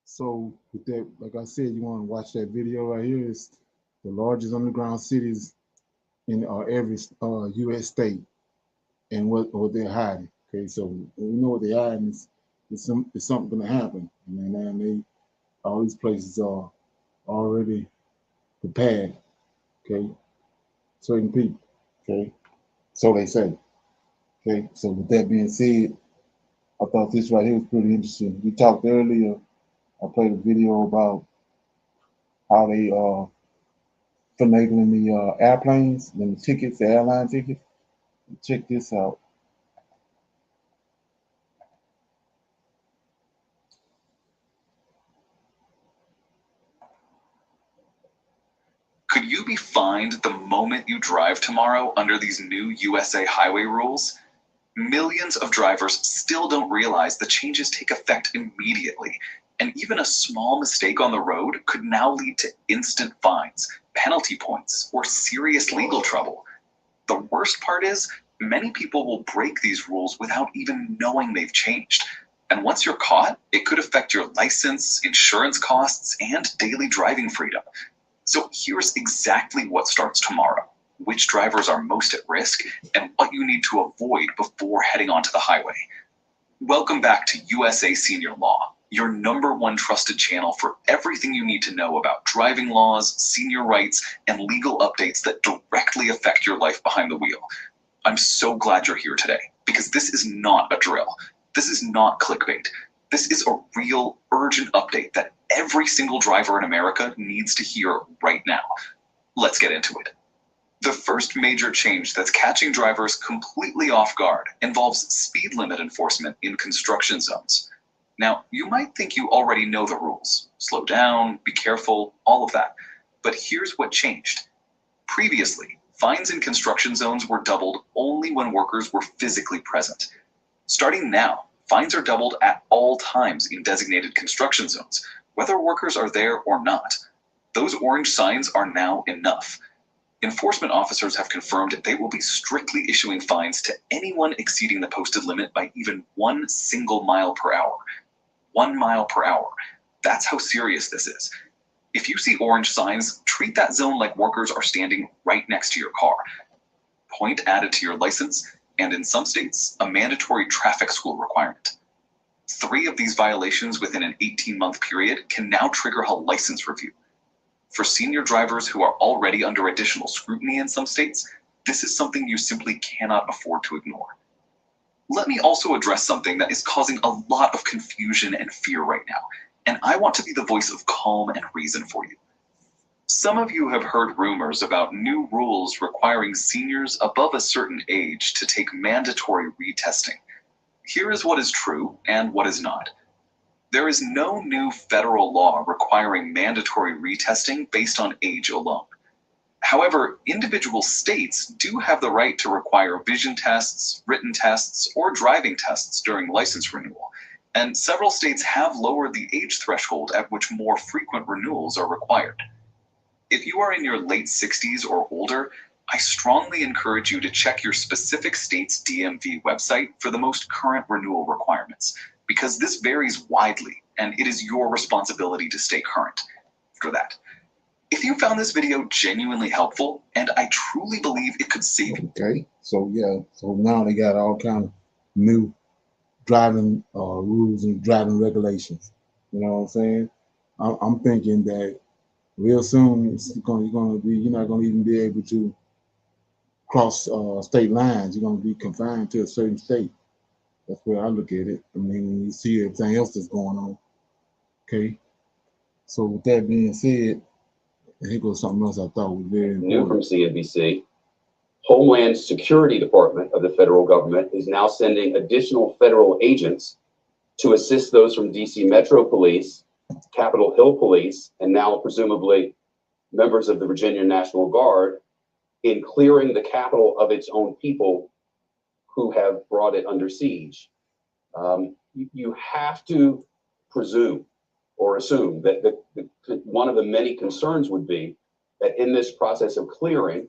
So with that, like I said, you want to watch that video right here. It's the largest underground cities in every U.S. state and what they're hiding. Okay, so we know what they're hiding is something going to happen. And all these places are already prepared. Okay, certain people. Okay, so they say. Okay, so with that being said, I thought this right here was pretty interesting. We talked earlier. I played a video about how they finagling the airplanes and the tickets, the airline tickets. Check this out. Could you be fined the moment you drive tomorrow under these new USA highway rules? Millions of drivers still don't realize the changes take effect immediately, and even a small mistake on the road could now lead to instant fines, penalty points, or serious legal trouble. The worst part is, many people will break these rules without even knowing they've changed. And once you're caught, it could affect your license, insurance costs, and daily driving freedom. So here's exactly what starts tomorrow, which drivers are most at risk, and what you need to avoid before heading onto the highway. Welcome back to USA Senior Law, your #1 trusted channel for everything you need to know about driving laws, senior rights, and legal updates that directly affect your life behind the wheel. I'm so glad you're here today, because this is not a drill. This is not clickbait. This is a real, urgent update that every single driver in America needs to hear right now. Let's get into it. The first major change that's catching drivers completely off guard involves speed limit enforcement in construction zones. Now, you might think you already know the rules. Slow down, be careful, all of that. But here's what changed. Previously, fines in construction zones were doubled only when workers were physically present. Starting now, fines are doubled at all times in designated construction zones, whether workers are there or not. Those orange signs are now enough. Enforcement officers have confirmed they will be strictly issuing fines to anyone exceeding the posted limit by even 1 single mile per hour. 1 mile per hour. That's how serious this is. If you see orange signs, treat that zone like workers are standing right next to your car. Point added to your license, and in some states, a mandatory traffic school requirement. 3 of these violations within an 18-month period can now trigger a license review. For senior drivers who are already under additional scrutiny in some states, this is something you simply cannot afford to ignore. Let me also address something that is causing a lot of confusion and fear right now, and I want to be the voice of calm and reason for you. Some of you have heard rumors about new rules requiring seniors above a certain age to take mandatory retesting. Here is what is true and what is not. There is no new federal law requiring mandatory retesting based on age alone. However, individual states do have the right to require vision tests, written tests, or driving tests during license renewal, and several states have lowered the age threshold at which more frequent renewals are required. If you are in your late 60s or older, I strongly encourage you to check your specific state's DMV website for the most current renewal requirements, because this varies widely, and it is your responsibility to stay current for that. If you found this video genuinely helpful, and I truly believe it could save you. Okay, so yeah, so now they got all kind of new driving rules and driving regulations. You know what I'm saying? I'm thinking that real soon you're not gonna even be able to cross state lines. You're gonna be confined to a certain state. That's where I look at it. I mean, when you see everything else that's going on. Okay. So with that being said, here goes something else I thought was very important. New from CNBC, Homeland Security Department of the federal government is now sending additional federal agents to assist those from DC Metro Police, Capitol Hill Police, and now presumably members of the Virginia National Guard in clearing the capital of its own people who have brought it under siege. You have to presume or assume that one of the many concerns would be that in this process of clearing,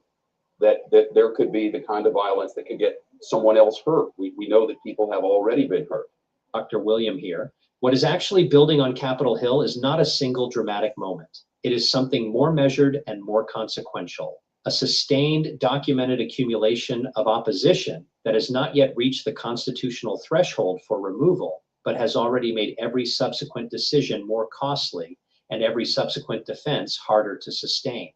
that there could be the kind of violence that could get someone else hurt. We know that people have already been hurt. Dr. William here. What is actually building on Capitol Hill is not a single dramatic moment. It is something more measured and more consequential. A sustained, documented accumulation of opposition that has not yet reached the constitutional threshold for removal, but has already made every subsequent decision more costly and every subsequent defense harder to sustain.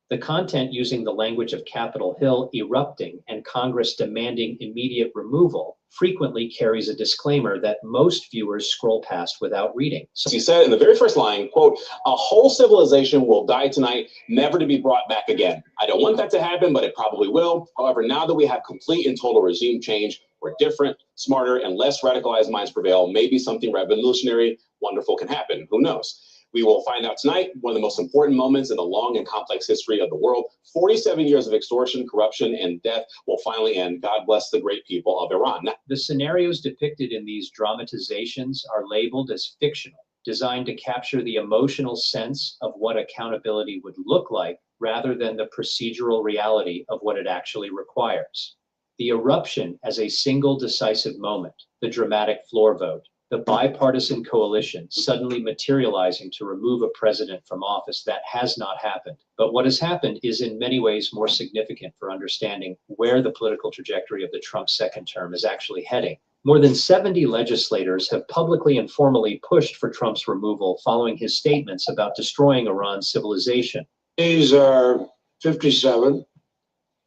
The content using the language of Capitol Hill erupting and Congress demanding immediate removal frequently carries a disclaimer that most viewers scroll past without reading. So he said in the very first line, quote, "A whole civilization will die tonight, never to be brought back again. I don't want that to happen, but it probably will. However, now that we have complete and total regime change, where different, smarter, and less radicalized minds prevail, maybe something revolutionary, wonderful can happen. Who knows? We will find out tonight, one of the most important moments in the long and complex history of the world. 47 years of extortion, corruption, and death will finally end. God bless the great people of Iran." Now, the scenarios depicted in these dramatizations are labeled as fictional, designed to capture the emotional sense of what accountability would look like rather than the procedural reality of what it actually requires. The eruption as a single decisive moment, the dramatic floor vote, the bipartisan coalition suddenly materializing to remove a president from office, that has not happened. But what has happened is in many ways more significant for understanding where the political trajectory of the Trump second term is actually heading. More than 70 legislators have publicly and formally pushed for Trump's removal following his statements about destroying Iran's civilization. Ayes are 57.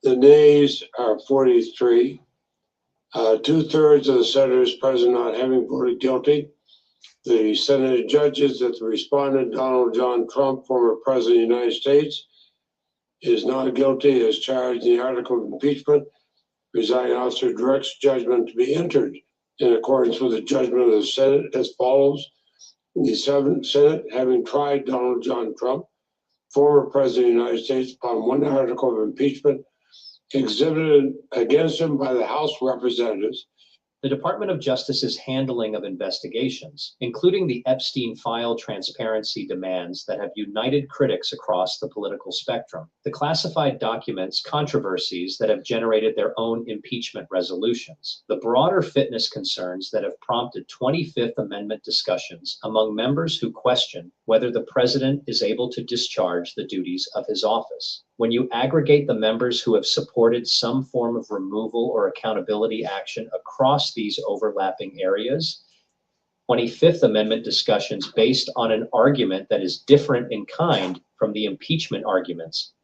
The nays are 43. 2/3 of the senators present not having voted guilty. The Senate judges that the respondent, Donald John Trump, former president of the United States, is not guilty as charged in the article of impeachment. Presiding officer directs judgment to be entered in accordance with the judgment of the Senate as follows. The Senate, having tried Donald John Trump, former president of the United States, upon one article of impeachment exhibited against him by the House of Representatives. The Department of Justice's handling of investigations, including the Epstein file transparency demands that have united critics across the political spectrum, the classified documents controversies that have generated their own impeachment resolutions, the broader fitness concerns that have prompted 25th Amendment discussions among members who question whether the president is able to discharge the duties of his office. When you aggregate the members who have supported some form of removal or accountability action across these overlapping areas, 25th Amendment discussions based on an argument that is different in kind from the impeachment arguments.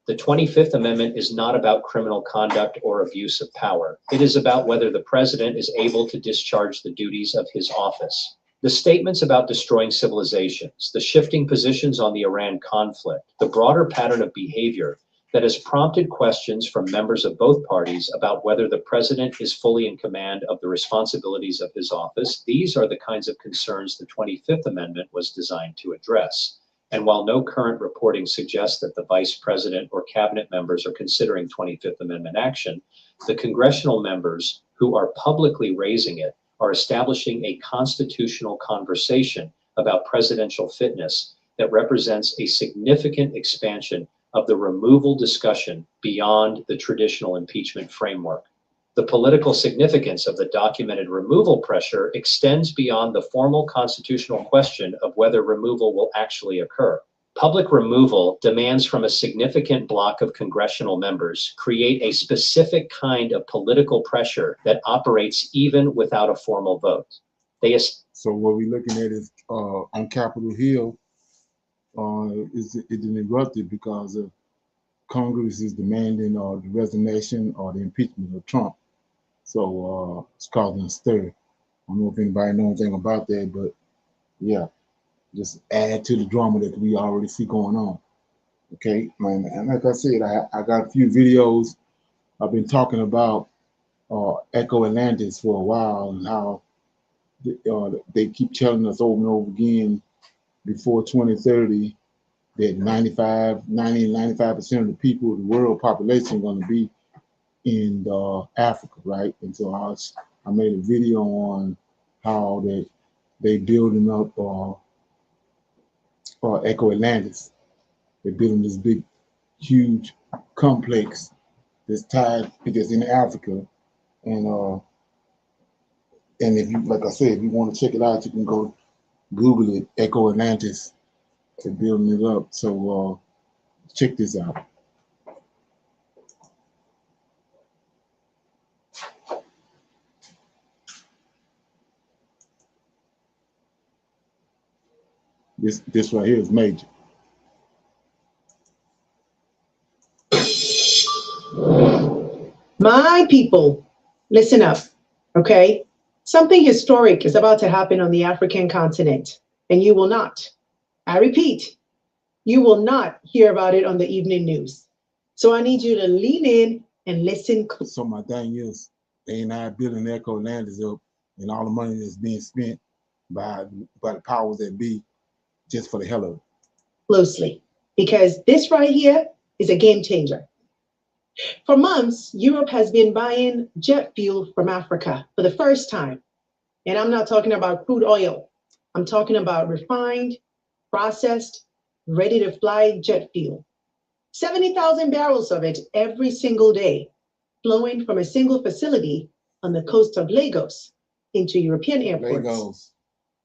The 25th Amendment is not about criminal conduct or abuse of power. It is about whether the president is able to discharge the duties of his office. The statements about destroying civilizations, the shifting positions on the Iran conflict, the broader pattern of behavior that has prompted questions from members of both parties about whether the president is fully in command of the responsibilities of his office, these are the kinds of concerns the 25th Amendment was designed to address. And while no current reporting suggests that the vice president or cabinet members are considering 25th Amendment action, the congressional members who are publicly raising it are establishing a constitutional conversation about presidential fitness that represents a significant expansion of the removal discussion beyond the traditional impeachment framework. The political significance of the documented removal pressure extends beyond the formal constitutional question of whether removal will actually occur. Public removal demands from a significant block of congressional members create a specific kind of political pressure that operates even without a formal vote. So what we're looking at is on Capitol Hill is erupted because Congress is demanding the resignation or the impeachment of Trump. So it's causing a stir. I don't know if anybody knows anything about that, but yeah, just add to the drama that we already see going on. Okay, and like I said, I got a few videos. I've been talking about Echo Atlantis for a while and how they keep telling us over and over again before 2030 that 95% of the people, the world population, are going to be in Africa, right? And so I made a video on how they building up Echo Atlantis. They're building this big, huge complex that's in Africa, and if you, like I said, if you want to check it out, you can go Google it, Echo Atlantis. They're building it up. So check this out. This right here is major. My people, listen up, okay? Something historic is about to happen on the African continent, and you will not, I repeat, you will not hear about it on the evening news. So I need you to lean in and listen. So my thing is, they not building Echo Landers up, and all the money that's being spent by the powers that be just for the hell of it. Closely, because this right here is a game changer. For months, Europe has been buying jet fuel from Africa for the first time. And I'm not talking about crude oil. I'm talking about refined, processed, ready to fly jet fuel. 70,000 barrels of it every single day, flowing from a single facility on the coast of Lagos into European airports. Lagos.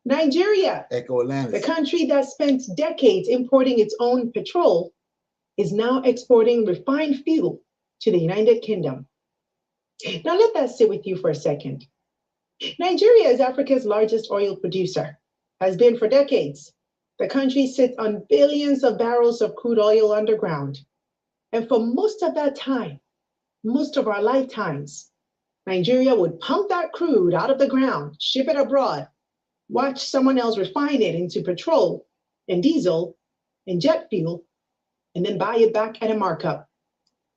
Nigeria, Echo Atlantis. the country that spent decades importing its own petrol, is now exporting refined fuel to the United Kingdom. Now let that sit with you for a second. Nigeria is Africa's largest oil producer, has been for decades. The country sits on billions of barrels of crude oil underground. And for most of that time, most of our lifetimes, Nigeria would pump that crude out of the ground, ship it abroad, watch someone else refine it into petrol and diesel and jet fuel, and then buy it back at a markup.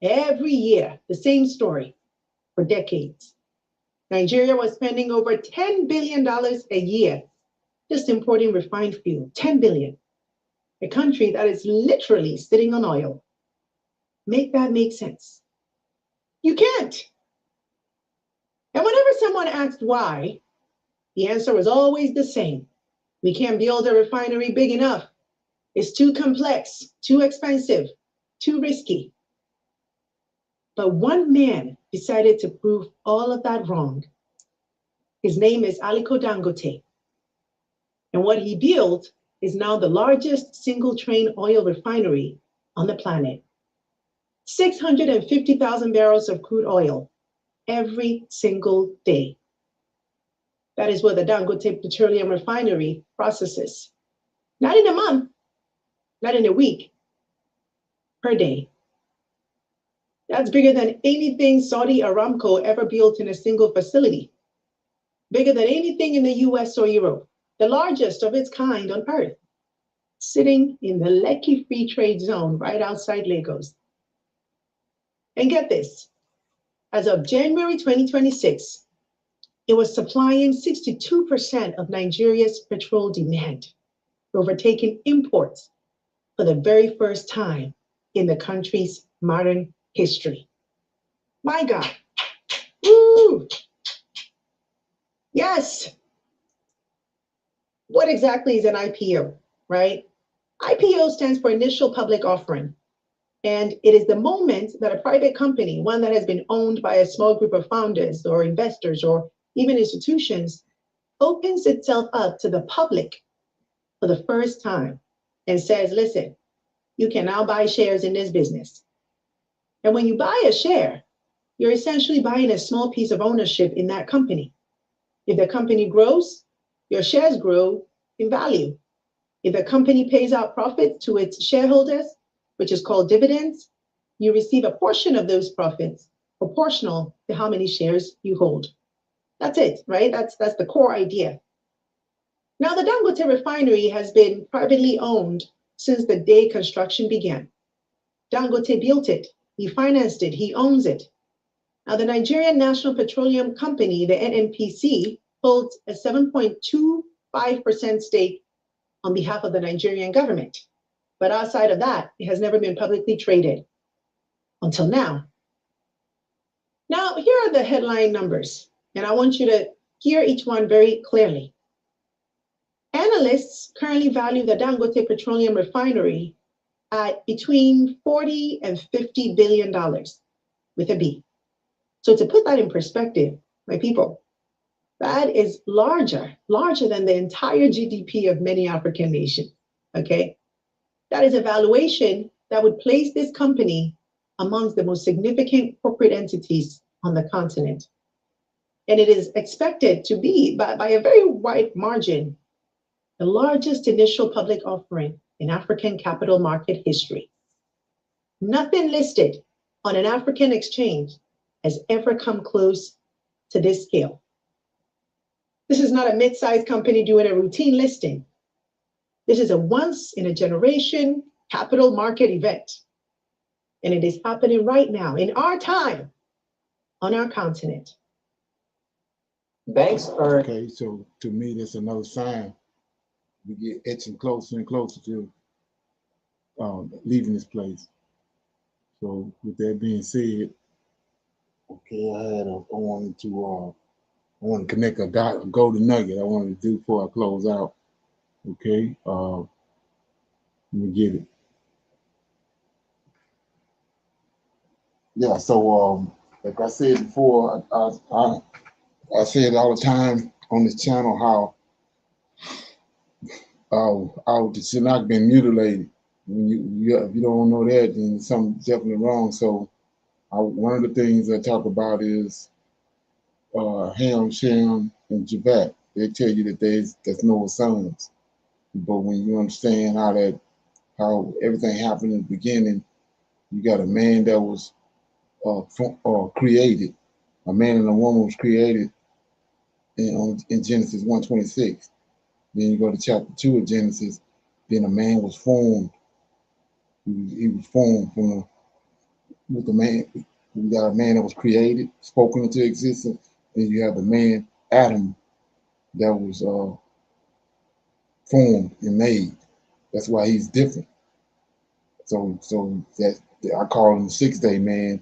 Every year, the same story for decades. Nigeria was spending over $10 billion a year just importing refined fuel, 10 billion. A country that is literally sitting on oil. Make that make sense? You can't. And whenever someone asked why, the answer was always the same. We can't build a refinery big enough. It's too complex, too expensive, too risky. But one man decided to prove all of that wrong. His name is Aliko Dangote. And what he built is now the largest single train oil refinery on the planet. 650,000 barrels of crude oil every single day. That is what the Dangote Petroleum Refinery processes. Not in a month, not in a week, per day. That's bigger than anything Saudi Aramco ever built in a single facility. Bigger than anything in the US or Europe, the largest of its kind on earth, sitting in the Lekki Free Trade Zone right outside Lagos. And get this, as of January 2026, it was supplying 62% of Nigeria's petrol demand, overtaking imports for the very first time in the country's modern history. My God. Woo! Yes. What exactly is an IPO, right? IPO stands for initial public offering. And it is the moment that a private company, one that has been owned by a small group of founders or investors or even institutions, opens itself up to the public for the first time and says, listen, you can now buy shares in this business. And when you buy a share, you're essentially buying a small piece of ownership in that company. If the company grows, your shares grow in value. If the company pays out profits to its shareholders, which is called dividends, you receive a portion of those profits proportional to how many shares you hold. That's it, right? That's the core idea. Now, the Dangote refinery has been privately owned since the day construction began. Dangote built it, he financed it, he owns it. Now, the Nigerian National Petroleum Company, the NNPC, holds a 7.25% stake on behalf of the Nigerian government. But outside of that, it has never been publicly traded until now. Now, here are the headline numbers, and I want you to hear each one very clearly. Analysts currently value the Dangote Petroleum Refinery at between $40 and $50 billion with a B. So to put that in perspective, my people, that is larger than the entire GDP of many African nations, okay? That is a valuation that would place this company amongst the most significant corporate entities on the continent. And it is expected to be, by a very wide margin, the largest initial public offering in African capital market history. Nothing listed on an African exchange has ever come close to this scale. This is not a mid-sized company doing a routine listing. This is a once-in-a-generation capital market event. And it is happening right now, in our time, on our continent. Banks are... Okay, so to me, that's another sign. We get etching closer and closer to leaving this place. So with that being said, okay, I wanted to connect a golden nugget I wanted to do before I close out. Okay, let me get it. Yeah, so like I said before, I say it all the time on this channel how the TANAK been mutilated. When if you don't know that, then something's definitely wrong. So one of the things I talk about is Ham, Shem, and Javat. They tell you that there's no sons. But when you understand how everything happened in the beginning, you got a man that was created. A man and a woman was created in Genesis 1:26. Then you go to chapter 2 of Genesis, then a man was formed. He was formed with the man. You got a man that was created, spoken into existence. Then you have the man, Adam, that was formed and made. That's why he's different. So that I call him the 6th-day man.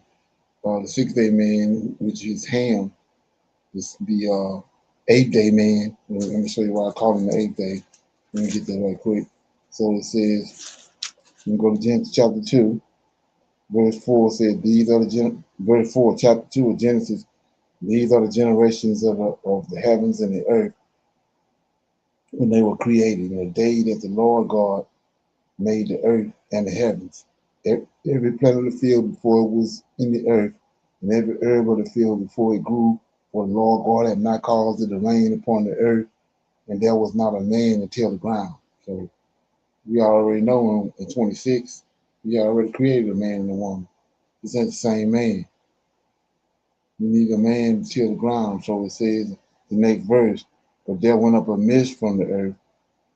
The 6th-day man, which is Ham, is the 8th-day man. Let me show you why I call him the 8th day. Let me get that right quick. So it says, you go to Genesis chapter 2, verse 4 said, verse 4, chapter 2 of Genesis, these are the generations of the heavens and the earth when they were created, in the day that the Lord God made the earth and the heavens. Every plant of the field before it was in the earth, and every herb of the field before it grew, for the Lord God had not caused it to rain upon the earth, and there was not a man to till the ground. So we already know in 26, we already created a man and a woman. It's not the same man. You need a man to till the ground. So it says the next verse, but there went up a mist from the earth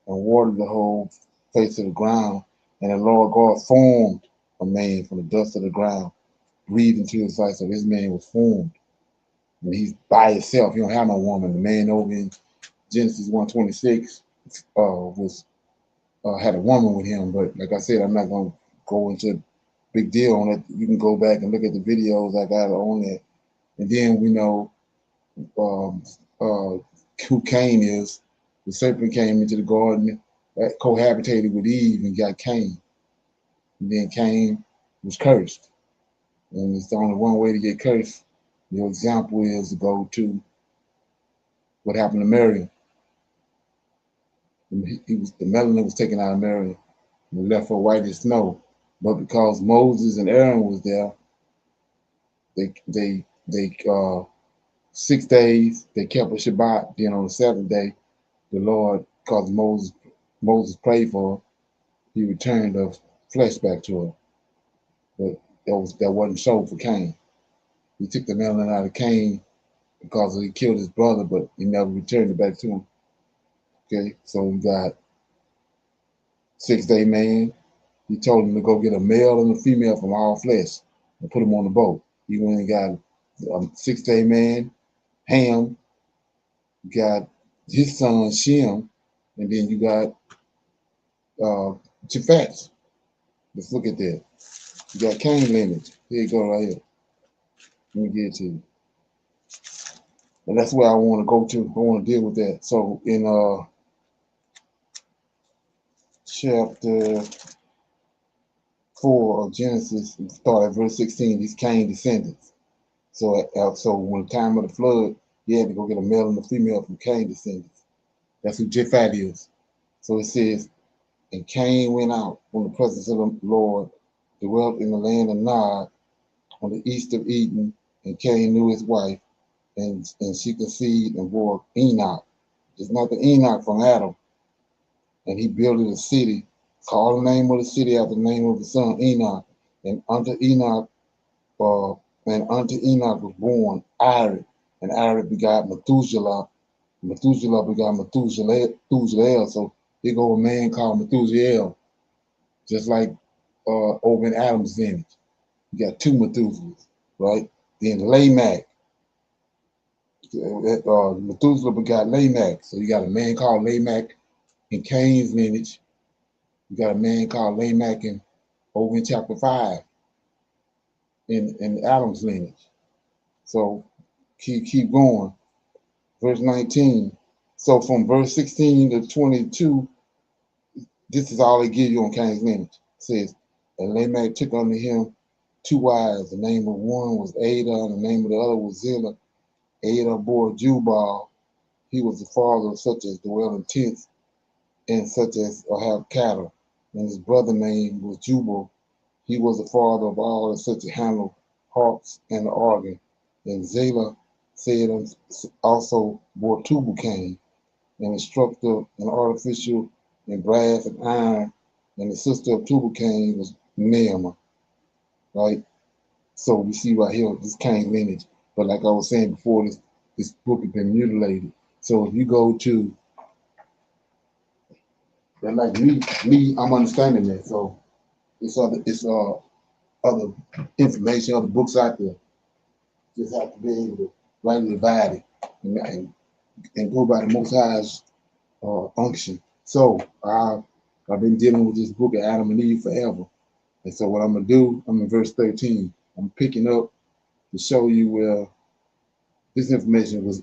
and watered the whole face of the ground, and the Lord God formed a man from the dust of the ground, breathed into his life. So this man was formed. And he's by himself. He don't have no woman. The man over in Genesis 1:26 had a woman with him. But like I said, I'm not going to go into a big deal on it. You can go back and look at the videos I got on that. And then we know who Cain is. The serpent came into the garden, cohabitated with Eve and got Cain. And then Cain was cursed. And it's only one way to get cursed. The example is to go to what happened to Mary. The melanin was taken out of Mary and left her white as snow. But because Moses and Aaron was there, they 6 days they kept a Shabbat. Then on the 7th day, the Lord, because Moses prayed for her, he returned the flesh back to her. But that wasn't so for Cain. He took the melanin out of Cain because he killed his brother, but he never returned it back to him. Okay, so we got 6-day man. He told him to go get a male and a female from all flesh and put them on the boat. He went and got a 6-day man, Ham, got his son Shem, and then you got Japhet. Let's look at that. You got Cain lineage. Here you go right here. Let me get it to you. And that's where I want to go to. I want to deal with that. So in chapter 4 of Genesis, start at verse 16, these Cain descendants. So when the time of the flood, he had to go get a male and a female from Cain descendants. That's who Japhet is. So it says, and Cain went out from the presence of the Lord, dwelt in the land of Nod, on the east of Eden, and Cain knew his wife, and she conceived and bore Enoch. It's not the Enoch from Adam. And he built a city, called the name of the city after the name of the son, Enoch. And unto Enoch And unto Enoch was born Irid, and Irid begot Methuselah. Methuselah begot Methuselah. So here go a man called Methuselah, just like over in Adam's lineage. You got two Methuselahs, right? Then Lamech, Methuselah begot Lamech. So you got a man called Lamech in Cain's lineage. You got a man called Lamech over in chapter 5 in Adam's lineage. So keep going. Verse 19. So from verse 16 to 22, this is all they give you on Cain's lineage. It says, and Lamech took unto him two wives. The name of one was Ada, and the name of the other was Zillah. Ada bore Jubal. He was the father of such as dwell in tents, and such as have cattle. And his brother name was Jubal. He was the father of all such as handle harps and the organ. And Zillah said also bore Tubal-Cain, an instructor, an artificial in brass and iron, and the sister of Tubal-Cain was Naamah, right? So we see right here this Cain lineage. But like I was saying before, this book has been mutilated. So if you go to, and like me, I'm understanding that. So it's other information, other books out there. Just have to be able to rightly divide it and go by the Most High's unction. So I've been dealing with this book of Adam and Eve forever. And so what I'm gonna do, I'm in verse 13. I'm picking up to show you where this information was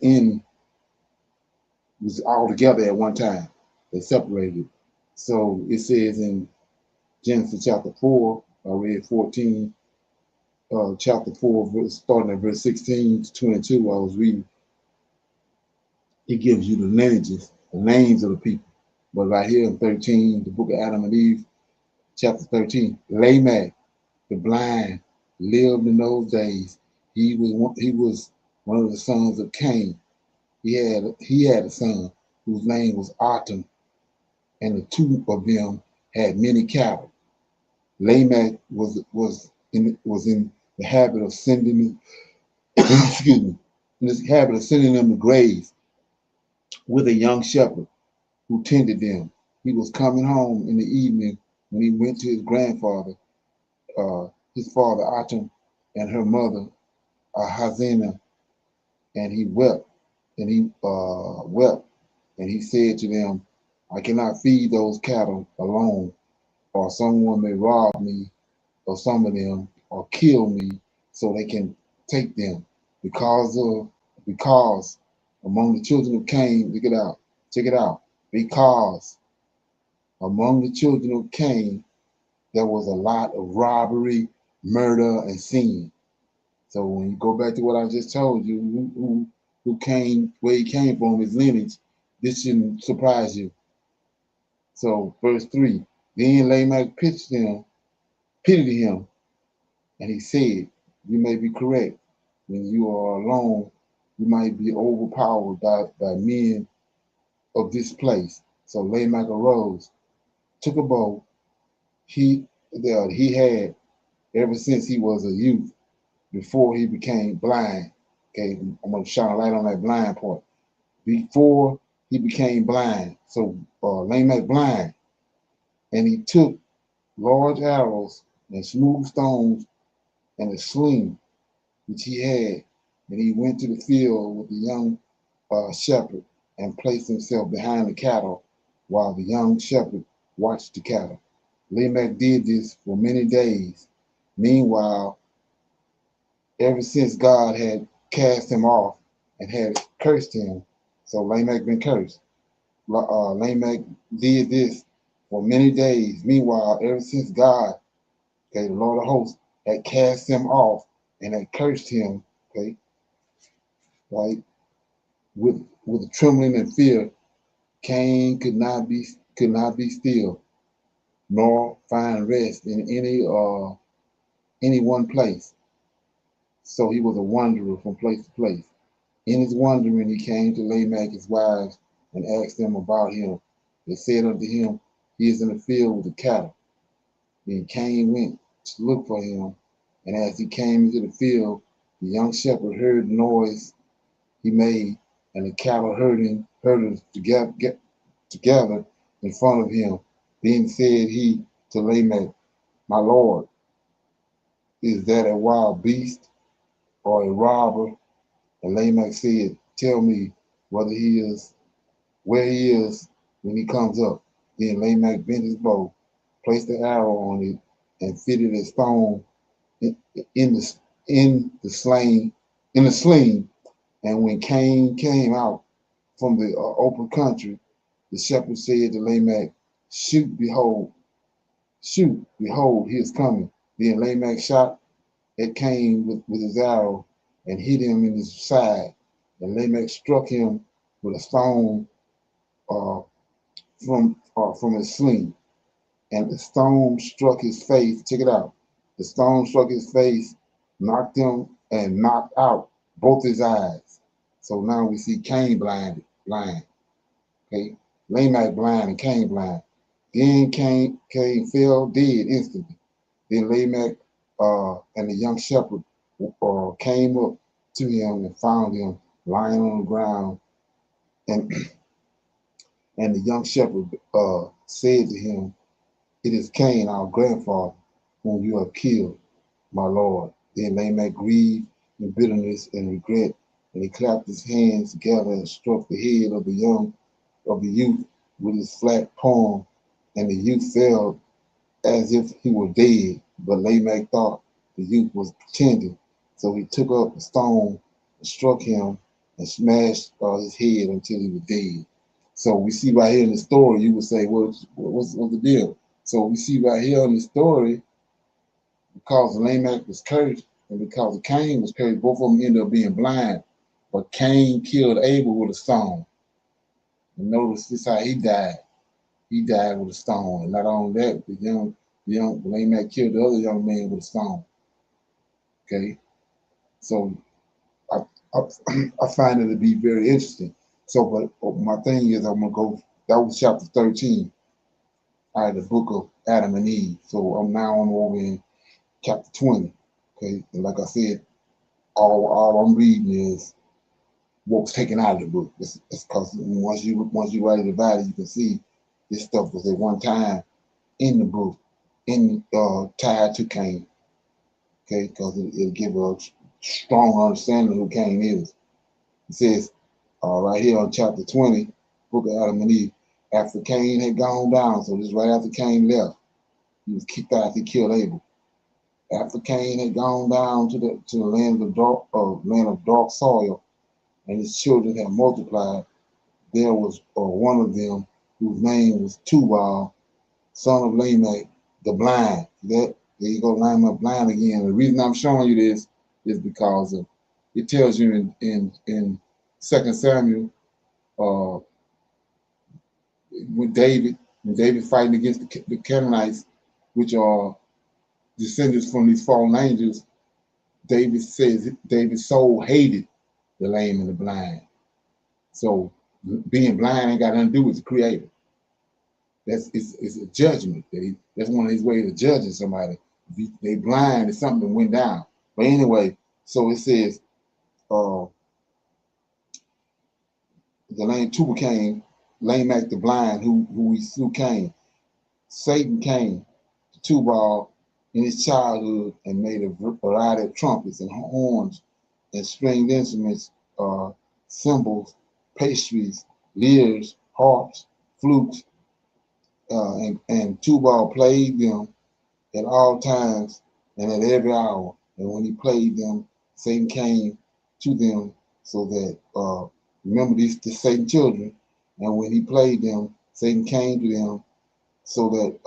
all together at one time. They separated. So it says in Genesis chapter 4, I read 14, chapter 4, starting at verse 16 to 22, I was reading. It gives you the lineages, the names of the people. But right here in 13, the book of Adam and Eve, chapter 13, Lamech, the blind, lived in those days. He was one of the sons of Cain. He had a son whose name was Atum, and the two of them had many cattle. Lamech was in the habit of sending excuse me, in this habit of sending them to graves with a young shepherd who tended them. He was coming home in the evening when he went to his grandfather, his father Atum, and her mother Hazina, and he wept, and he said to them, I cannot feed those cattle alone, or someone may rob me of some of them, or kill me, so they can take them. Because among the children of Cain, check it out. Because among the children of Cain, there was a lot of robbery, murder, and sin. So when you go back to what I just told you, who came, where he came from, his lineage, this shouldn't surprise you. So verse 3, then Lamech pitied him, and he said, you may be correct. When you are alone, you might be overpowered by men of this place. So Lamech arose, took a bow he had ever since he was a youth, before he became blind. Okay, I'm going to shine a light on that blind part. Before he became blind. So Lamech blind. And he took large arrows and smooth stones and a sling which he had. And he went to the field with the young shepherd and placed himself behind the cattle while the young shepherd watched the cattle. Lamech did this for many days. Meanwhile, ever since God had cast him off and had cursed him, so Lamech been cursed. Lamech did this for many days. Meanwhile, ever since God, okay, the Lord of hosts, had cast him off and had cursed him, okay, right, with trembling and fear, Cain could not be still, nor find rest in any one place. So he was a wanderer from place to place. In his wandering, he came to Lamech his wives and asked them about him. They said unto him, he is in the field with the cattle. Then Cain went to look for him, and as he came into the field, The young shepherd heard the noise he made, and the cattle herders together in front of him. Then said he to Lamech, "My lord, is that a wild beast or a robber?" And Lamech said, "Tell me whether he is where he is when he comes up." Then Lamech bent his bow, placed the arrow on it, and fitted a stone in the sling. And when Cain came out from the open country, the shepherd said to Lamech, shoot, behold, he is coming." Then Lamech shot at Cain with his arrow and hit him in his side. And Lamech struck him with a stone from his sling. And the stone struck his face. Check it out. The stone struck his face, knocked out both his eyes. So now we see Cain blind. Okay, Lamech blind and Cain blind. Then Cain fell dead instantly. Then Lamech and the young shepherd came up to him and found him lying on the ground. And and the young shepherd said to him, "It is Cain, our grandfather, whom you have killed, my lord." Then Lamech grieved in bitterness and regret, and he clapped his hands together and struck the head of the youth with his flat palm, and the youth fell as if he were dead. But Lamech thought the youth was pretending, so he took up a stone and struck him and smashed his head until he was dead. So we see right here in the story, you would say, well, what's the deal? So we see right here in the story, because Lamech was cursed and because Cain was cursed, both of them ended up being blind. But Cain killed Abel with a stone. And notice this how he died. He died with a stone. And not only that, the young Lamech killed the other young man with a stone. Okay, so I I find it to be very interesting. So, but my thing is, I'm gonna go. That was chapter 13 out of the book of Adam and Eve. So I'm now over in chapter 20. Okay, and like I said, all I'm reading is what was taken out of the book. It's because once you write it about it, you can see this stuff was at one time in the book, tied to Cain. Okay, because it'll give a strong understanding of who Cain is. It says right here on chapter 20, book of Adam and Eve, after Cain had gone down, so this is right after Cain left. He was kicked out, he killed Abel. After Cain had gone down to the land of dark soil, and his children had multiplied, there was one of them whose name was Tubal, son of Lamech, the blind. There you go, Lamech blind again. The reason I'm showing you this is because it tells you in 2 Samuel when David fighting against the Canaanites, which are descendants from these fallen angels. David says David's soul hated the lame and the blind. So being blind ain't got nothing to do with the Creator. It's a judgment. That's one of his ways of judging somebody. If they blind, it's something that went down. But anyway, so it says the name Tubal came, Lamech the blind, who he slew Cain. Satan came to Tubal in his childhood and made a variety of trumpets and horns and stringed instruments, cymbals, pastries, lyres, harps, flutes, and Tubal played them at all times and at every hour. And when he played them, Satan came to them so that, remember these the Satan children, and when he played them, Satan came to them so that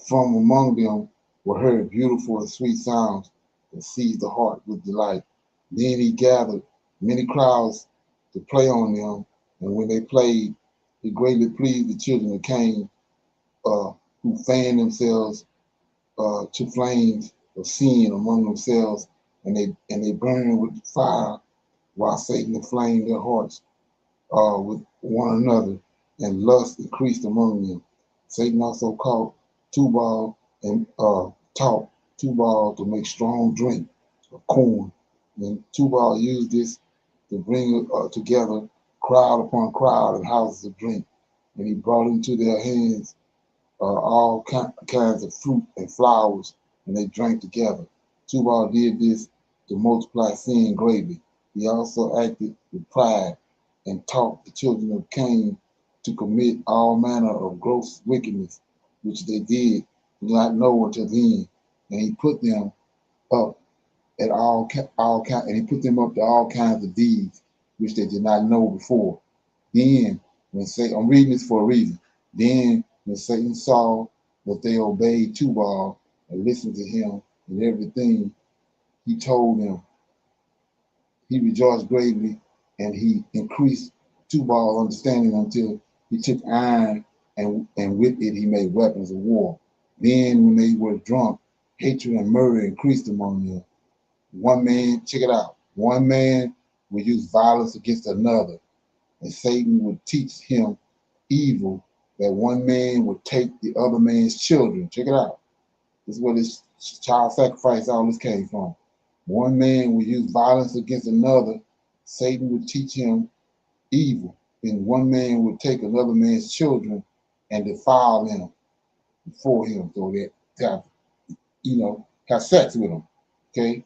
from among them were heard beautiful and sweet sounds that seized the heart with delight. Then he gathered many crowds to play on them, and when they played, he greatly pleased the children of Cain, who fanned themselves to flames of sin among themselves, and they burned with fire, while Satan inflamed their hearts with one another, and lust increased among them. Satan also caught Tubal and taught Tubal to make strong drink of corn And Tubal used this to bring together crowd upon crowd and houses of drink. And he brought into their hands all kinds of fruit and flowers, and they drank together. Tubal did this to multiply sin greatly. He also acted with pride and taught the children of Cain to commit all manner of gross wickedness, which they did not know until then. And he put them up at and he put them up to all kinds of deeds which they did not know before. Then, when Satan, I'm reading this for a reason. Then, when Satan saw that they obeyed Tubal and listened to him and everything he told them, he rejoiced greatly, and he increased Tubal's understanding until he took iron and with it he made weapons of war. Then, when they were drunk, hatred and murder increased among them. One man, check it out, one man would use violence against another, and Satan would teach him evil that one man would take the other man's children. Check it out. This is where this child sacrifice, all this came from. One man would use violence against another. Satan would teach him evil, and one man would take another man's children and defile them before him, so that have sex with them. Okay?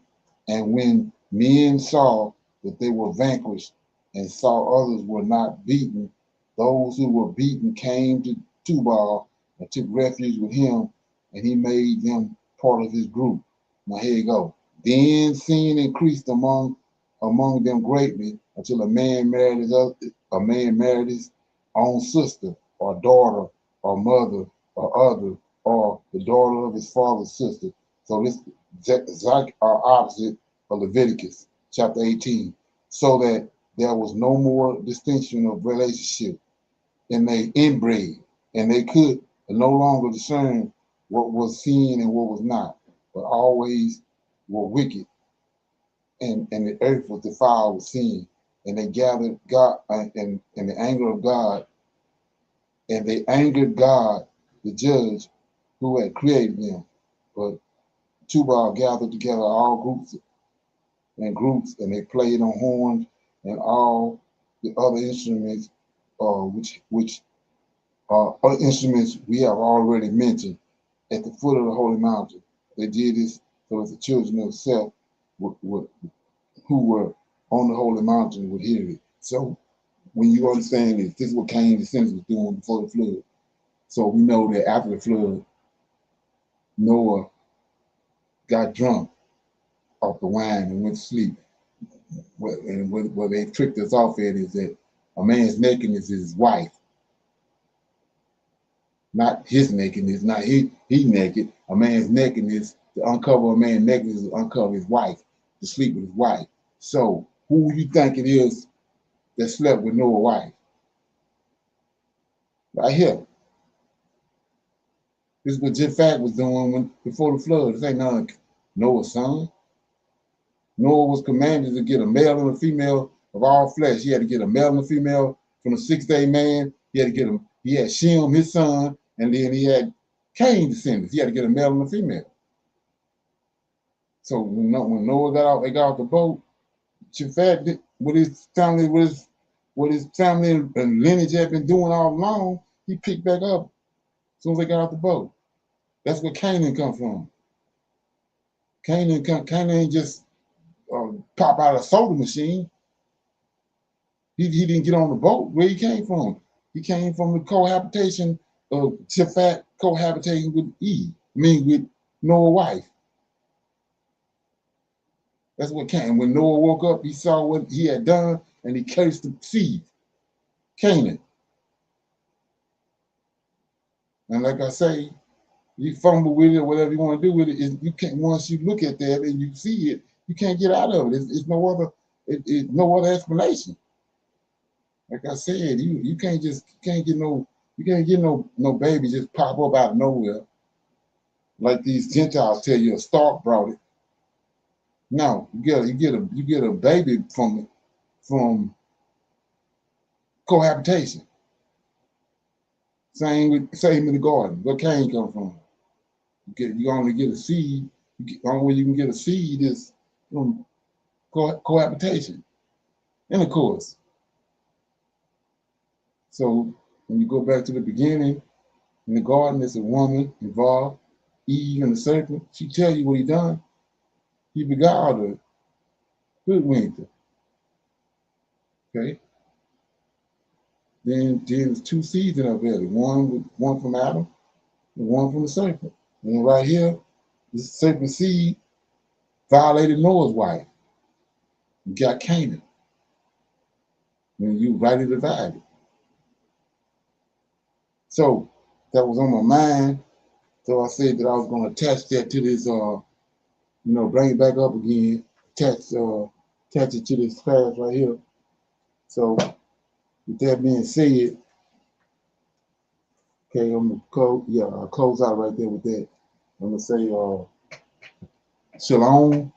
And when men saw that they were vanquished and saw others were not beaten, those who were beaten came to Tubal and took refuge with him, and he made them part of his group. Now here you go. Then sin increased among them greatly until a man married his own sister or daughter or mother or other, or the daughter of his father's sister. So this is opposite of Leviticus chapter 18, so that there was no more distinction of relationship, and they inbred, and they could no longer discern what was sin and what was not, but always were wicked, and the earth was defiled with sin, and they gathered God and the anger of God, and they angered God, the judge, who had created them. But Tubal gathered together all groups, and they played on horns and all the other instruments, which other instruments we have already mentioned at the foot of the holy mountain. They did this so that the children of Seth who were on the holy mountain would hear it. So when you understand this is what Cain's descendants was doing before the flood. So we know that after the flood, Noah got drunk off the wine and went to sleep. And what they tricked us off at is that a man's nakedness is his wife, not his nakedness, not he naked. A man's nakedness, to uncover a man's nakedness is to uncover his wife, to sleep with his wife. So who you think it is that slept with Noah's wife? Right here. This is what Japhet was doing before the flood. This ain't none of Noah's son. Noah was commanded to get a male and a female of all flesh. He had to get a male and a female from the 6-day man. He had to get him. He had Shem, his son, and then he had Cain's descendants. He had to get a male and a female. So when Noah they got off the boat. Japhet, with his family and lineage had been doing all along, he picked back up as soon as they got off the boat. That's where Canaan come from. Canaan ain't just pop out of a soda machine. He didn't get on the boat. Where he came from? He came from the cohabitation of Japhet cohabitating with with Noah's wife. That's what came. When Noah woke up, he saw what he had done, and he cursed the seed, Canaan. And like I say, you fumble with it or whatever you want to do with it. You can't. Once you look at that and you see it, you can't get out of it. It's no other. It's no other explanation. Like I said, you can't get no baby just pop up out of nowhere. Like these Gentiles tell you a stork brought it. No, you get a baby from cohabitation. Same in the garden. Where Cain come from? You only get a seed. The only way you can get a seed is from cohabitation, intercourse. So when you go back to the beginning, in the garden, there's a woman involved, Eve and the serpent. She tell you what he done. He beguiled her, hoodwinked her. Okay. Then there's two seeds in her belly, one from Adam and one from the serpent. And right here, the serpent seed violated Noah's wife. You got Canaan. When you rightly divided. So that was on my mind. So I said that I was going to attach that to this, bring it back up again, attach it to this class right here. So with that being said, okay, I'm gonna I'll close out right there with that. I'm gonna say shalom,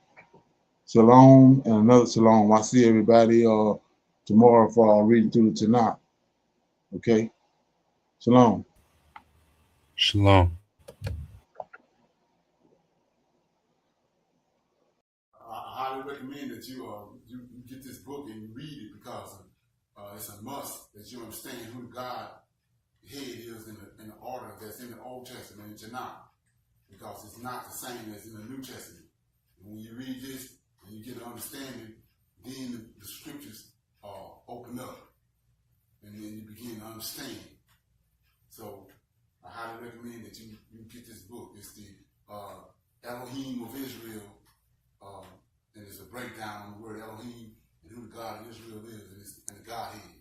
shalom, and another shalom. I see everybody tomorrow for reading through the Tanakh. Okay, shalom. Shalom. I highly recommend that you get this book and you read it because it's a must that you understand who God head is in the order that's in the Old Testament in Tanakh, because it's not the same as in the New Testament. And when you read this and you get an understanding, then the scriptures open up and then you begin to understand. So I highly recommend that you get this book. It's the Elohim of Israel. And it's a breakdown on the word Elohim and who the God of Israel is and the Godhead.